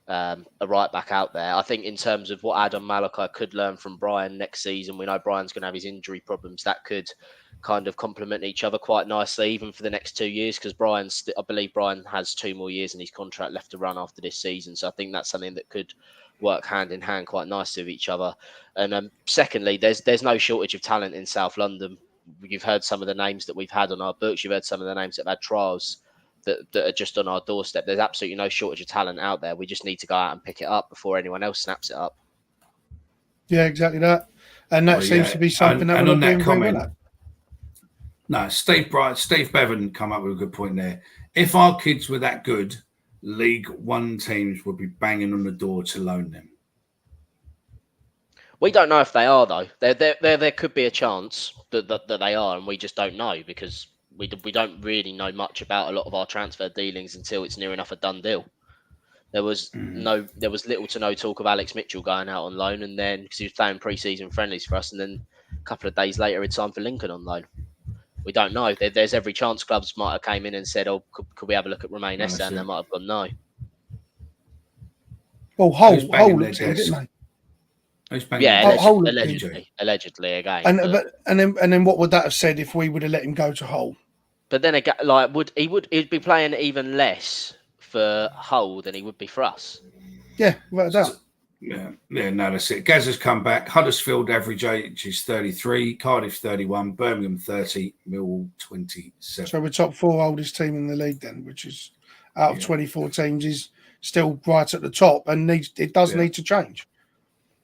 a right back out there. I think in terms of what Adam Malachi could learn from Brian next season, we know Brian's going to have his injury problems. That could kind of complement each other quite nicely, even for the next 2 years, because I believe Brian has 2 more years in his contract left to run after this season. So I think that's something that could work hand in hand quite nicely with each other. And secondly, there's no shortage of talent in South London. You've heard some of the names that we've had on our books. You've heard some of the names that have had trials that are just on our doorstep. There's absolutely no shortage of talent out there. We just need to go out and pick it up before anyone else snaps it up. Yeah, exactly that. And that seems to be something that we're doing very well at. No, Steve Bevan come up with a good point there. If our kids were that good, League One teams would be banging on the door to loan them. We don't know if they are, though. There could be a chance that they are, and we just don't know because we don't really know much about a lot of our transfer dealings until it's near enough a done deal. There was little to no talk of Alex Mitchell going out on loan, and then because he was playing pre-season friendlies for us, and then a couple of days later it's time for Lincoln on loan. We don't know. There's every chance clubs might have came in and said, "Oh, could we have a look at Romain Essa?" And they might have gone no. Well, Hull looked in, didn't they? Yeah, allegedly again. And then what would that have said if we would have let him go to Hull? But then again, he'd be playing even less for Hull than he would be for us. Yeah, without a doubt. Yeah, no, that's it. Gaz has come back. Huddersfield average age is 33, Cardiff 31, Birmingham 30, Millwall 27. So we're top 4 oldest team in the league then, which is out of 24 teams is still right at the top, and it does need to change.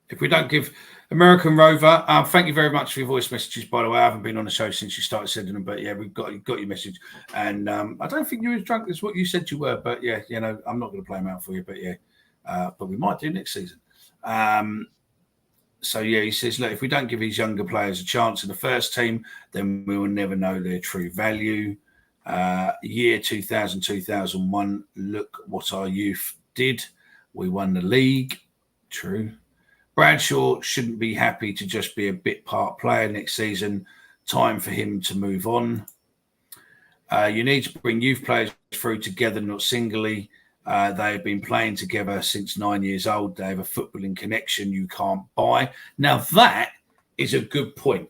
If we don't give American Rover, thank you very much for your voice messages, by the way. I haven't been on the show since you started sending them, but yeah, we've got your message. And I don't think you were as drunk as what you said you were, but yeah, I'm not going to play them out for you, but yeah, but we might do next season. So yeah, he says, look, if we don't give these younger players a chance in the first team, then we will never know their true value. Year 2000, 2001, look what our youth did. We won the league. True. Bradshaw shouldn't be happy to just be a bit part player next season. Time for him to move on. You need to bring youth players through together, not singly. They've been playing together since 9 years old. They have a footballing connection you can't buy. Now, that is a good point,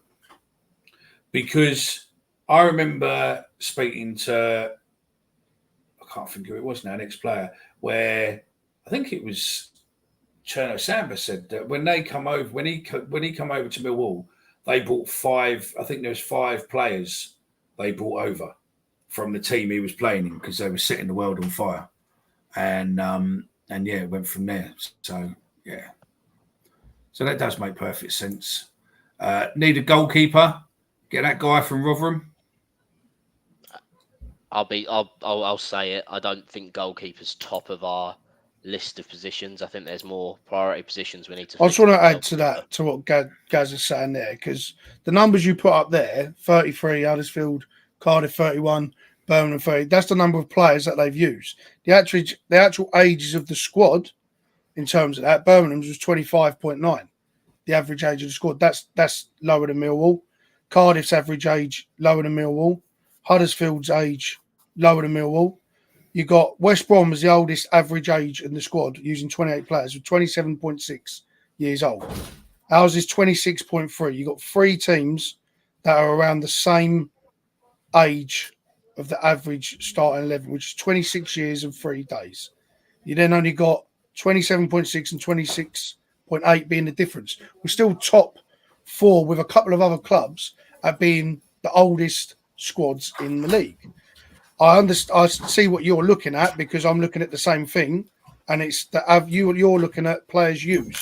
because I remember speaking to, I can't think who it was now, an ex-player, where I think it was Cherno Samba said that when they come over, when he come over to Millwall, they brought 5. I think there was 5 players they brought over from the team he was playing in, because they were setting the world on fire, and yeah, it went from there. So yeah, so that does make perfect sense. Need a goalkeeper. Get that guy from Rotherham. I'll say it. I don't think goalkeeper's top of our list of positions. I think there's more priority positions we need to. I just want to add to that, to what Gaz is saying there, because the numbers you put up there, 33, Huddersfield, Cardiff 31, Birmingham 30, that's the number of players that they've used. The actual ages of the squad, in terms of that, Birmingham's was 25.9. The average age of the squad, that's lower than Millwall. Cardiff's average age lower than Millwall. Huddersfield's age lower than Millwall. You got West Brom as the oldest average age in the squad, using 28 players, with 27.6 years old. Ours is 26.3. You got 3 teams that are around the same age of the average starting 11, which is 26 years and 3 days. You then only got 27.6 and 26.8 being the difference. We're still top 4 with a couple of other clubs at being the oldest squads in the league. I see what you're looking at, because I'm looking at the same thing, and it's that you're looking at players used,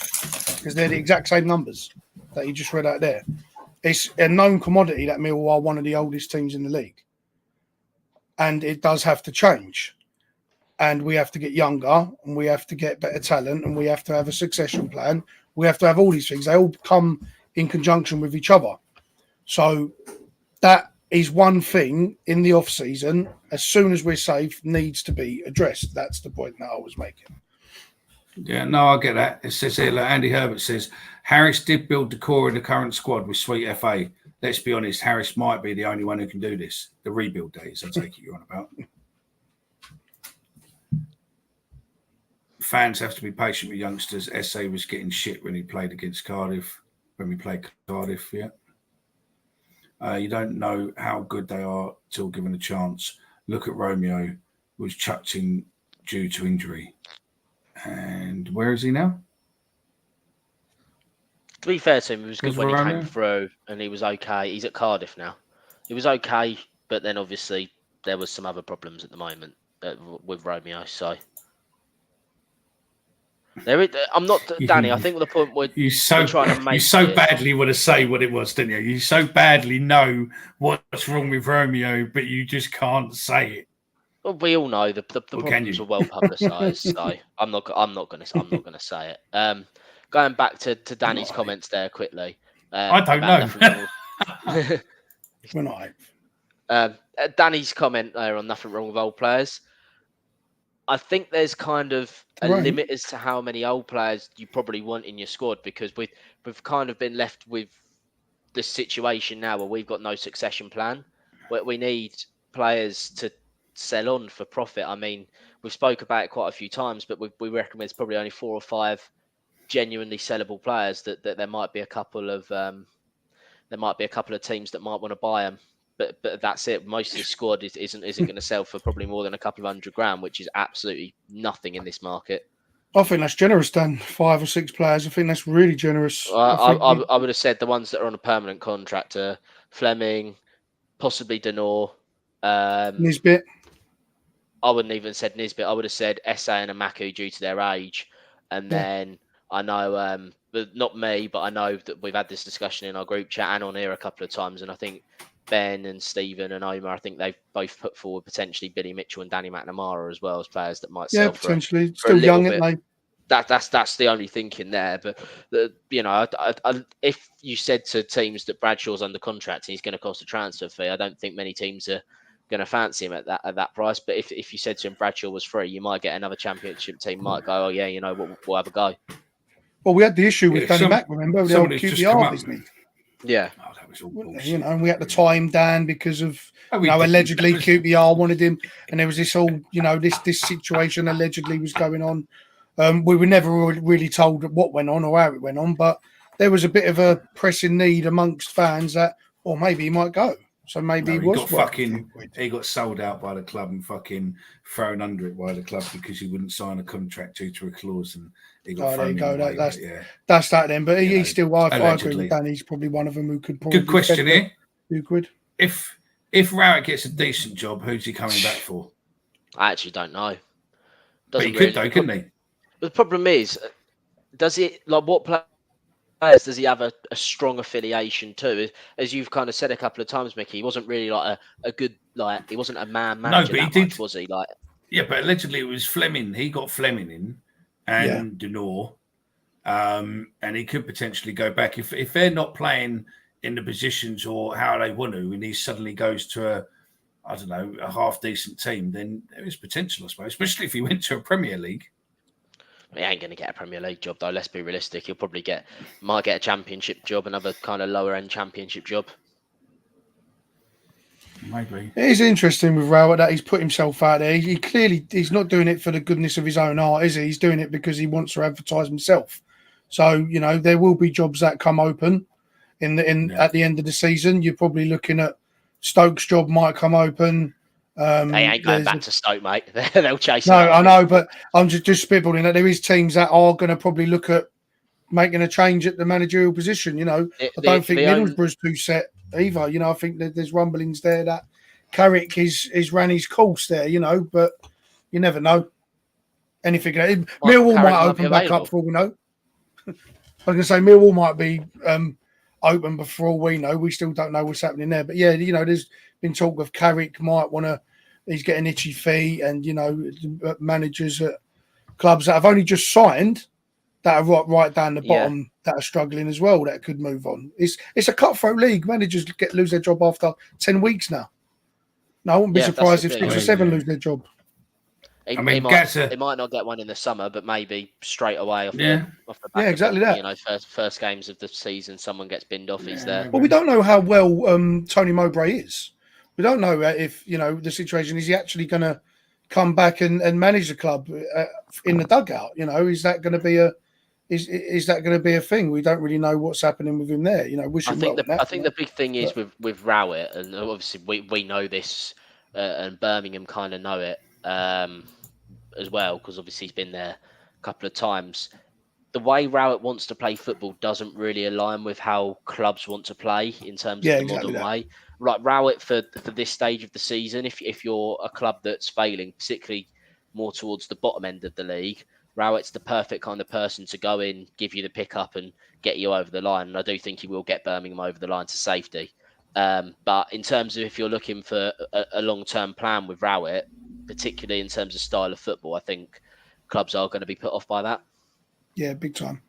because they're the exact same numbers that you just read out there. It's a known commodity that Millwall are one of the oldest teams in the league, and it does have to change, and we have to get younger, and we have to get better talent, and we have to have a succession plan. We have to have all these things. They all come in conjunction with each other. So that is one thing in the off season, as soon as we're safe, needs to be addressed. That's the point that I was making. Yeah, no, I get that. It says here, like Andy Herbert says, Harris did build the core of the current squad with Sweet FA. Let's be honest, Harris might be the only one who can do this. The rebuild days, I take it you're on about. Fans have to be patient with youngsters. SA was getting shit when he played against Cardiff. When we played Cardiff, yeah. You don't know how good they are till given a chance. Look at Romeo, who was chucked in due to injury. And where is he now? To be fair to him, he was good when he came through, and he was okay. He's at Cardiff now. He was okay, but then obviously there was some other problems at the moment with Romeo. So I'm not Danny. I think the point we're trying to make. You so badly want to say what it was, didn't you? You so badly know what's wrong with Romeo, but you just can't say it. Well, we all know the problems were well publicised, so I'm not going to say it. Going back to Danny's comments there quickly. I don't know. We're not. Danny's comment there on nothing wrong with old players. I think there's kind of a limit as to how many old players you probably want in your squad, because we've kind of been left with the situation now where we've got no succession plan. Where we need players to sell on for profit. I mean, we've spoke about it quite a few times, but we reckon there's probably only 4 or 5 genuinely sellable players that there might be a couple of teams that might want to buy them. But that's it. Most of the squad isn't going to sell for probably more than a couple of $100,000, which is absolutely nothing in this market. I think that's generous, Dan. 5 or 6 players. I think that's really generous. I would have said the ones that are on a permanent contract are Fleming, possibly Denor, Nisbet. I wouldn't even said Nisbet. I would have said SA and Amaku due to their age, and then I know, but not me, but I know that we've had this discussion in our group chat and on here a couple of times, and I think Ben and Stephen and Omar, I think they've both put forward potentially Billy Mitchell and Danny McNamara as well as players that might sell. Yeah, potentially. Still young, aren't they? That's the only thinking there. But if you said to teams that Bradshaw's under contract and he's going to cost a transfer fee, I don't think many teams are going to fancy him at that price. But if you said to him Bradshaw was free, you might get another Championship team might go, oh yeah, we'll have a go. Well, we had the issue with Danny Mac, remember? The old QPR business. Yeah. was all bullshit. You know, and we had to tie him down because of allegedly QPR wanted him, and there was this all this situation allegedly was going on. We were never really told what went on or how it went on, but there was a bit of a pressing need amongst fans that, or maybe he might go. So maybe he got sold out by the club and fucking thrown under it by the club because he wouldn't sign a contract due to a clause, and he got thrown away. That's that then. But he's still. I agree with Dan. He's probably one of them who could probably. Good question here. Euclid. If Rowett gets a decent job, who's he coming back for? I actually don't know. But he could though, couldn't he? The problem is, does it what players does he have a strong affiliation to? As you've kind of said a couple of times, Mickey, he wasn't really like a good he wasn't a man manager. No, but he did. Was he like? Yeah, but allegedly it was Fleming. He got Fleming in and Denor, and he could potentially go back if they're not playing in the positions or how they want to, and he suddenly goes to a half decent team. Then there is potential, I suppose, especially if he went to a Premier League. He ain't going to get a Premier League job, though. Let's be realistic. He'll probably might get a Championship job, another kind of lower-end Championship job. Maybe. It is interesting with Rowett that he's put himself out there. He's not doing it for the goodness of his own heart, is he? He's doing it because he wants to advertise himself. So, there will be jobs that come open at the end of the season. You're probably looking at Stoke's job might come open. They ain't going back to Stoke, mate. They'll chase. No, I know, but I'm just spitballing that there is teams that are going to probably look at making a change at the managerial position. I don't think Middlesbrough's too set either. I think that there's rumblings there that Carrick is ran his course there. But you never know. Anything. Millwall might open back up for all we know. I was going to say Millwall might be open before all we know. We still don't know what's happening there. But yeah, there's been talk of Carrick might want to. He's getting itchy feet, and managers at clubs that have only just signed that are right down the bottom that are struggling as well that could move on. It's a cutthroat league. Managers lose their job after 10 weeks now. No, I wouldn't be surprised if 6 or 7 lose their job. He might not get one in the summer, but maybe straight away off the back exactly that. First games of the season, someone gets binned off. He's there. Well, we don't know how well Tony Mowbray is. We don't know if the situation is he actually going to come back and manage the club in the dugout. Is that going to be is that going to be a thing? We don't really know what's happening with him there. I think the big thing is with Rowett, and obviously we know this, and Birmingham kind of know it as well because obviously he's been there a couple of times. The way Rowett wants to play football doesn't really align with how clubs want to play in terms of the modern way. Like Rowett for this stage of the season, if you're a club that's failing, particularly more towards the bottom end of the league, Rowett's the perfect kind of person to go in, give you the pickup and get you over the line. And I do think he will get Birmingham over the line to safety. But in terms of if you're looking for a long-term plan with Rowett, particularly in terms of style of football, I think clubs are going to be put off by that. Yeah, big time.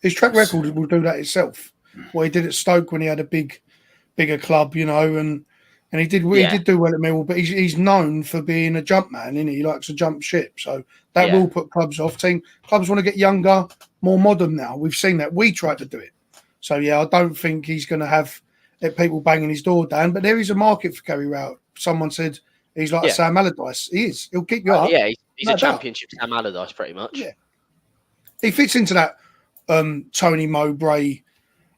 His track record will do that itself. What he did at Stoke when he had a bigger club, and he did do well at Millwall, but he's known for being a jump man, isn't he? He likes to jump ship, so that will put clubs off. Clubs want to get younger, more modern now. We've seen that. We tried to do it, so I don't think he's going to have people banging his door down. But there is a market for Gary Rowett. Someone said he's like a Sam Allardyce. He is. He'll keep you up. Yeah, he's a championship Sam Allardyce, pretty much. Yeah, he fits into that Tony Mowbray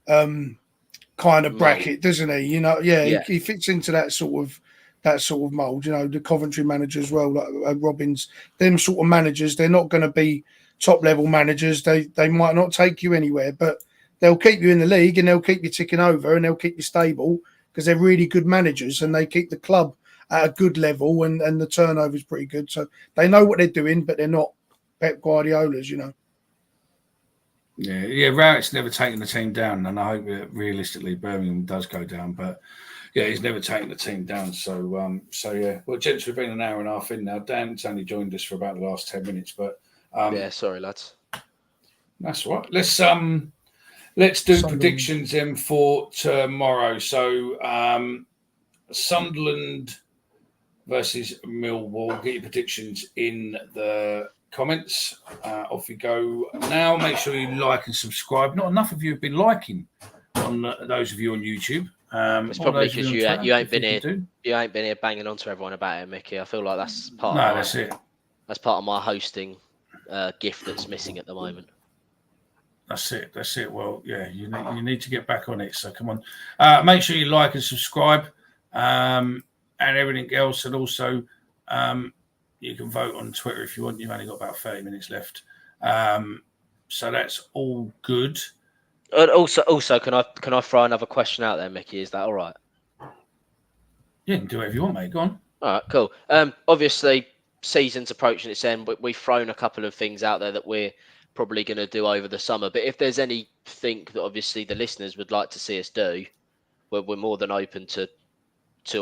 kind of bracket, doesn't he? He fits into that sort of mold. The Coventry manager as well, like Robbins. Them sort of managers, they're not going to be top level managers. They might not take you anywhere, but they'll keep you in the league and they'll keep you ticking over and they'll keep you stable because they're really good managers and they keep the club at a good level and the turnover is pretty good. So they know what they're doing, but they're not Pep Guardiola's. Yeah, Rowett's never taken the team down, and I hope that realistically Birmingham does go down. But he's never taken the team down. So yeah. Well, gents, we've been an hour and a half in now. Dan's only joined us for about the last 10 minutes, but sorry, lads. That's all right. Let's do predictions then for tomorrow. So Sunderland versus Millwall. Get your predictions in the comments. Off we go now. Make sure you like and subscribe. Not enough of you have been liking my on those of you on YouTube. It's probably because you ain't been here banging on to everyone about it, Mickey. I feel like that's part of that's it. That's part of my hosting gift that's missing at the moment. That's it. Well, yeah, you need to get back on it. So come on, make sure you like and subscribe, and everything else. And also, you can vote on Twitter if you want. You've only got about 30 minutes left, so that's all good. And also, can I throw another question out there, Mickey? Is that all right? Yeah, you can do whatever you want, mate. Go on. All right, cool. Obviously, season's approaching its end, but we've thrown a couple of things out there that we're probably going to do over the summer. But if there's anything that obviously the listeners would like to see us do, we're more than open to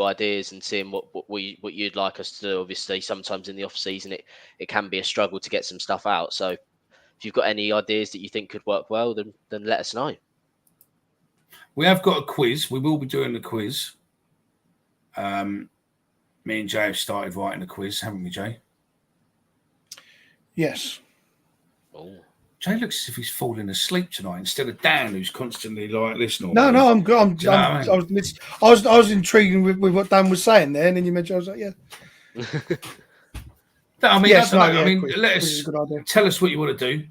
ideas and seeing what you'd like us to do. Obviously, sometimes in the off season, it can be a struggle to get some stuff out. So if you've got any ideas that you think could work well, then let us know. We have got a quiz. We will be doing the quiz. Me and Jay have started writing a quiz, haven't we, Jay? Yes. Oh. Jay looks as if he's falling asleep tonight instead of Dan, who's constantly like this. No, I'm good. I was intrigued with what Dan was saying there, and then you mentioned, I was like, yeah. I mean, let us tell us what you want to do.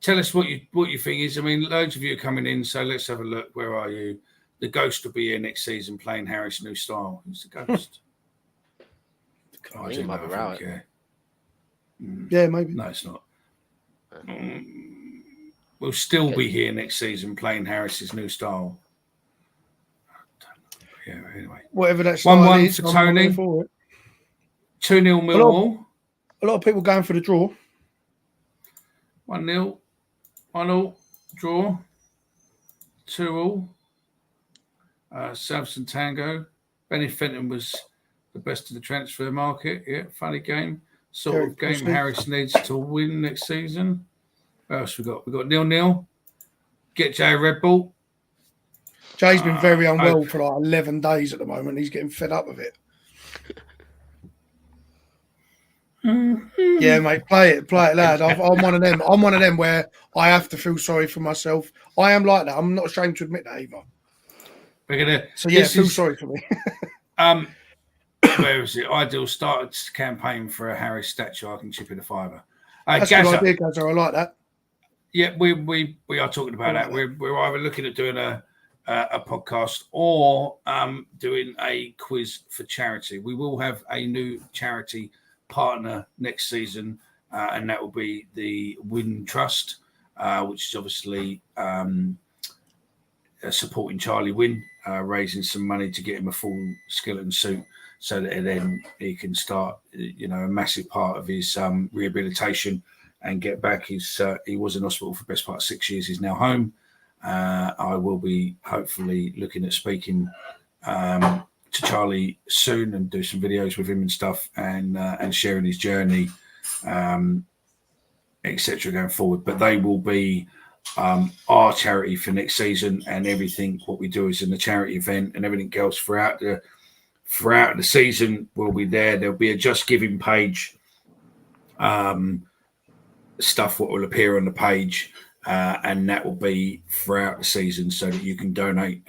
Tell us what you think is. I mean, loads of you are coming in, so let's have a look. Where are you? The Ghost will be here next season playing Harris' new style. Who's the Ghost? He might be right. Yeah, maybe. No, it's not. We'll still be here next season playing Harris's new style. Yeah, anyway. Whatever that's 1-1 for Tony. 2-0 Millwall. A lot of people going for the draw. 1-0. 1-0. Draw. 2-2. Southampton Tango. Benny Fenton was the best of the transfer market. Yeah, funny game. Sort of game Harris needs to win next season. What else we got? We got 0-0. Get Jay a Red Bull. Jay's been very unwell for like 11 days at the moment. He's getting fed up with it. Yeah, mate, play it, lad. I'm one of them. I'm one of them where I have to feel sorry for myself. I am like that. I'm not ashamed to admit that either. Feel sorry for me. Where is it? Ideal started campaign for a Harris statue. I can chip in a fiver. That's a good idea, Gazza. I like that. Yeah, we are talking about that. We're either looking at doing a podcast or doing a quiz for charity. We will have a new charity partner next season, and that will be the Win Trust, which is obviously supporting Charlie Wynn, raising some money to get him a full skeleton suit so that then he can start, a massive part of his rehabilitation and get back. He was in hospital for the best part of 6 years. He's now home. I will be hopefully looking at speaking to Charlie soon and do some videos with him and stuff and sharing his journey, etc. going forward. But they will be our charity for next season, and everything what we do is in the charity event and everything else throughout the season will be there. There'll be a Just Giving page, stuff what will appear on the page, and that will be throughout the season so that you can donate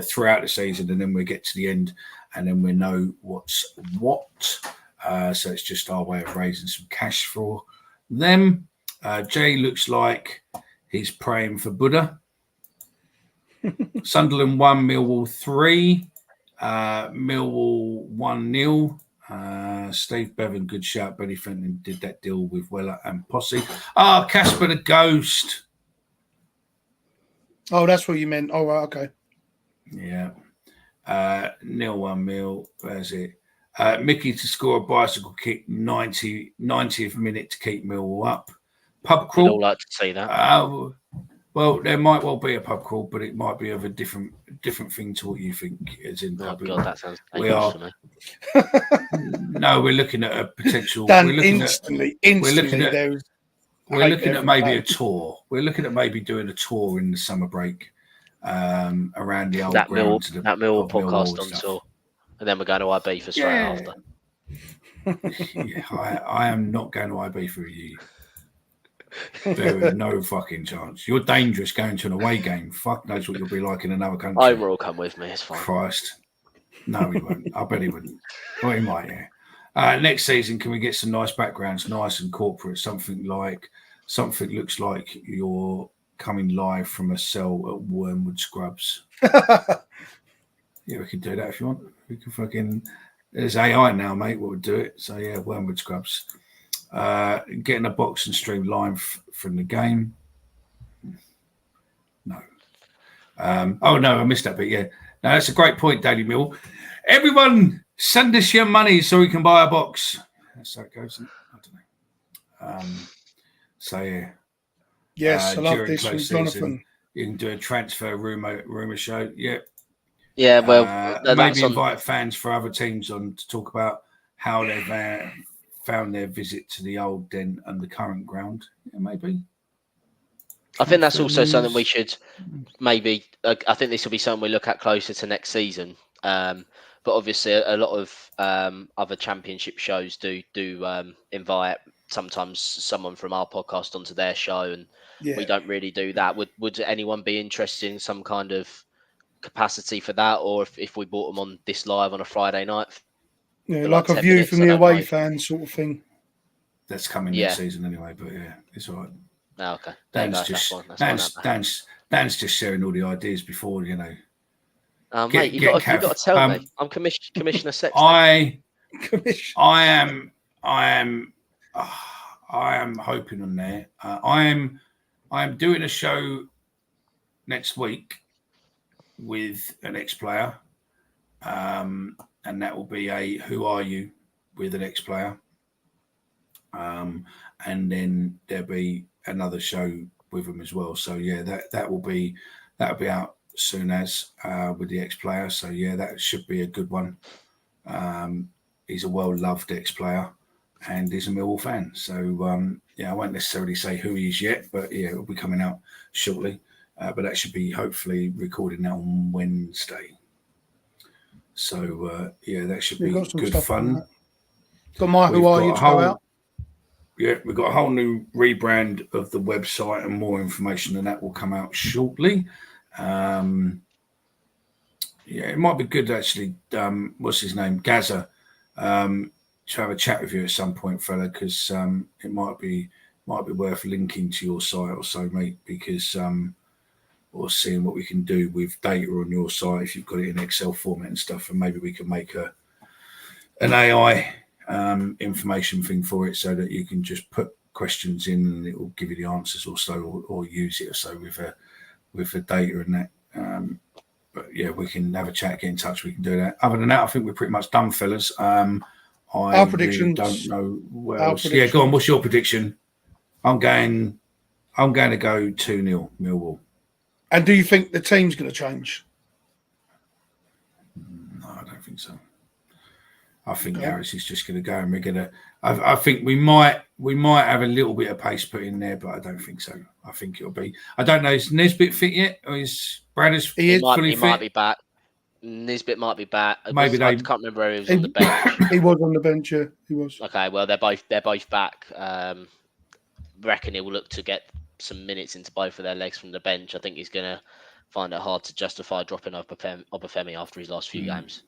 throughout the season, and then we get to the end and then we know what's what. So it's just our way of raising some cash for them. Jay looks like he's praying for Buddha. Sunderland 1, Millwall 3. Millwall 1-0. Steve Bevan, good shout. Benny Fenton did that deal with Weller and Posse. Casper the Ghost. Oh, that's what you meant. Oh, right, okay. Yeah. 0-1 Mill. Where's it? Mickey to score a bicycle kick 90th minute to keep Millwall up. Pub crawl. I'd all like to see that. Well, there might well be a pub crawl, but it might be of a different thing to what you think is in pub. Oh God, that sounds dangerous to me. No, we're looking at a potential. Dan, we're looking at maybe a tour. We're looking at maybe doing a tour in the summer break around the old ground. That Millwall podcast on tour, and then we're going to IB for straight after. Yeah, I am not going to IB for you. There is no fucking chance. You're dangerous going to an away game. Fuck knows what you'll be like in another country. Homer will come with me. It's fine. Christ. No, he won't. I bet he wouldn't. Well, he might, yeah. Next season, can we get some nice backgrounds, nice and corporate? Something looks like you're coming live from a cell at Wormwood Scrubs. Yeah, we can do that if you want. We can fucking. There's AI now, mate. What would do it? So yeah, Wormwood Scrubs. Getting a box and stream live from the game. No. Oh no, I missed that bit. Yeah, no, that's a great point, Daily Mill. Everyone, send us your money so we can buy a box. That's how it goes. I don't know. So yeah. Yes, I love this from Jonathan. You can do a transfer rumor show. Yeah. Yeah, well, maybe invite fans for other teams on to talk about how they've found their visit to the old den and the current ground. Yeah, maybe. I think that's also something we should maybe. I think this will be something we look at closer to next season. But obviously, a lot of other championship shows do invite sometimes someone from our podcast onto their show, and we don't really do that. Would anyone be interested in some kind of capacity for that, or if we brought them on this live on a Friday night? Yeah, like a view from the away fans sort of thing. That's coming next season anyway, but yeah, it's all right. Oh, okay. Dan's just sharing all the ideas before, you know. Mate, you got to tell me. I'm Commissioner Sexton. I am hoping on there. I am doing a show next week with an ex-player, and that will be a "Who Are You?" with an ex-player, and then there'll be another show with him as well. So yeah, that'll be out soon as with the ex-player. So yeah, that should be a good one. He's a well-loved ex-player, and he's a Millwall fan. So yeah, I won't necessarily say who he is yet, but yeah, it'll be coming out shortly. But that should be hopefully recorded now on Wednesday. So yeah, that should be good fun. Got my Who Are You to go out. Yeah, we've got a whole new rebrand of the website, and more information than that will come out shortly. Yeah, it might be good actually. What's his name? Gaza. To have a chat with you at some point, fella, because it might be worth linking to your site or so, mate, because or seeing what we can do with data on your site if you've got it in Excel format and stuff, and maybe we can make an AI information thing for it so that you can just put questions in and it will give you the answers or so, or use it or so with the data and that. But yeah, we can have a chat, get in touch. We can do that. Other than that, I think we're pretty much done, fellas. Our predictions. Really don't know what else. Yeah, go on. What's your prediction? I'm going to go 2-0 Millwall. And do you think the team's going to change? No, I don't think so. I think Harris is just going to go, and we're going to. I think we might have a little bit of pace put in there, but I don't think so. I think it'll be. I don't know. Is Nisbet fit yet, or is Bradders fully fit? He might be back. Nisbet might be back. Maybe I can't remember where he was on the bench. He was on the bench. Yeah, he was. Okay, well they're both back. Reckon he will look to get some minutes into both of their legs from the bench. I think he's going to find it hard to justify dropping Obafemi after his last few games.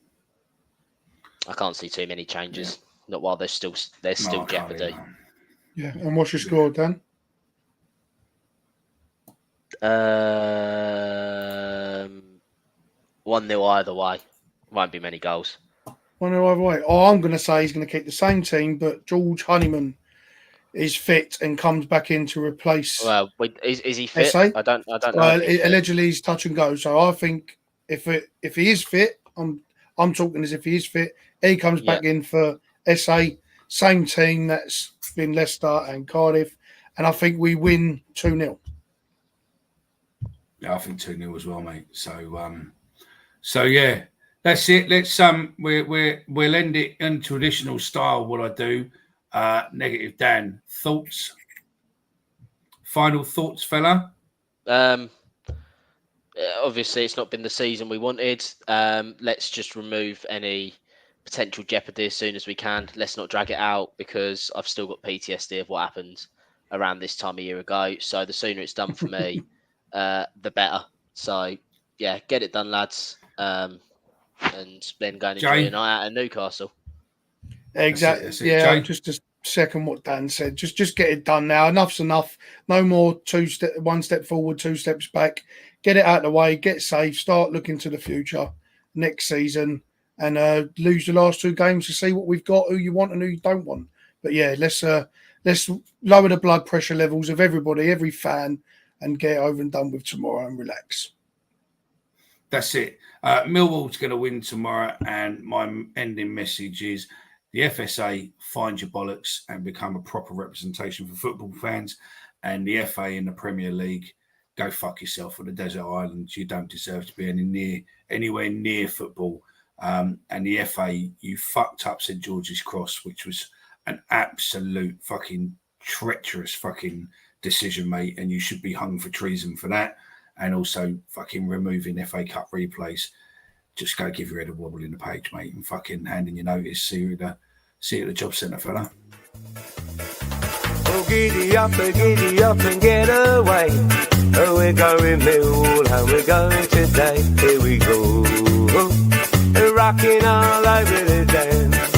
I can't see too many changes. Not while there's still jeopardy. Yeah, and what's your score, Dan? 1-0 either way. Won't be many goals. 1-0 either way. Oh, I'm going to say he's going to keep the same team, but George Honeyman is fit and comes back in to replace. Well, is he fit? SA? I don't know. Allegedly, he's touch and go. So I think if he is fit, I'm talking as if he is fit. He comes back in for SA, same team that's been Leicester and Cardiff, and I think we win 2-0. Yeah, I think 2-0 as well, mate. So yeah, that's it. Let's we'll end it in traditional style. What I do, negative Dan, thoughts, final thoughts, fella. Obviously, it's not been the season we wanted. Let's just remove any potential jeopardy as soon as we can. Let's not drag it out because I've still got PTSD of what happened around this time of year ago. So the sooner it's done for me, the better. So yeah, get it done, lads. And then go and enjoy a night out in Newcastle. Exactly. That's it. Just to second what Dan said. Just get it done now. Enough's enough. No more one step forward, 2 steps back. Get it out of the way. Get safe. Start looking to the future next season, and lose the last 2 games to see what we've got, who you want and who you don't want. But yeah, let's lower the blood pressure levels of everybody, every fan, and get it over and done with tomorrow and relax. That's it. Millwall's going to win tomorrow, and my ending message is the FSA, find your bollocks and become a proper representation for football fans, and the FA in the Premier League, go fuck yourself on the desert islands. You don't deserve to be anywhere near football. And the FA, you fucked up St George's Cross, which was an absolute fucking treacherous fucking decision, mate, and you should be hung for treason for that. And also fucking removing FA Cup replays. Just go give your head a wobble in the page, mate, and fucking hand in your notice. See you at the job centre, fella. Oh, giddy up and get away. Oh, we're going Millwall and we're going today. Here we go, rocking all over the dance.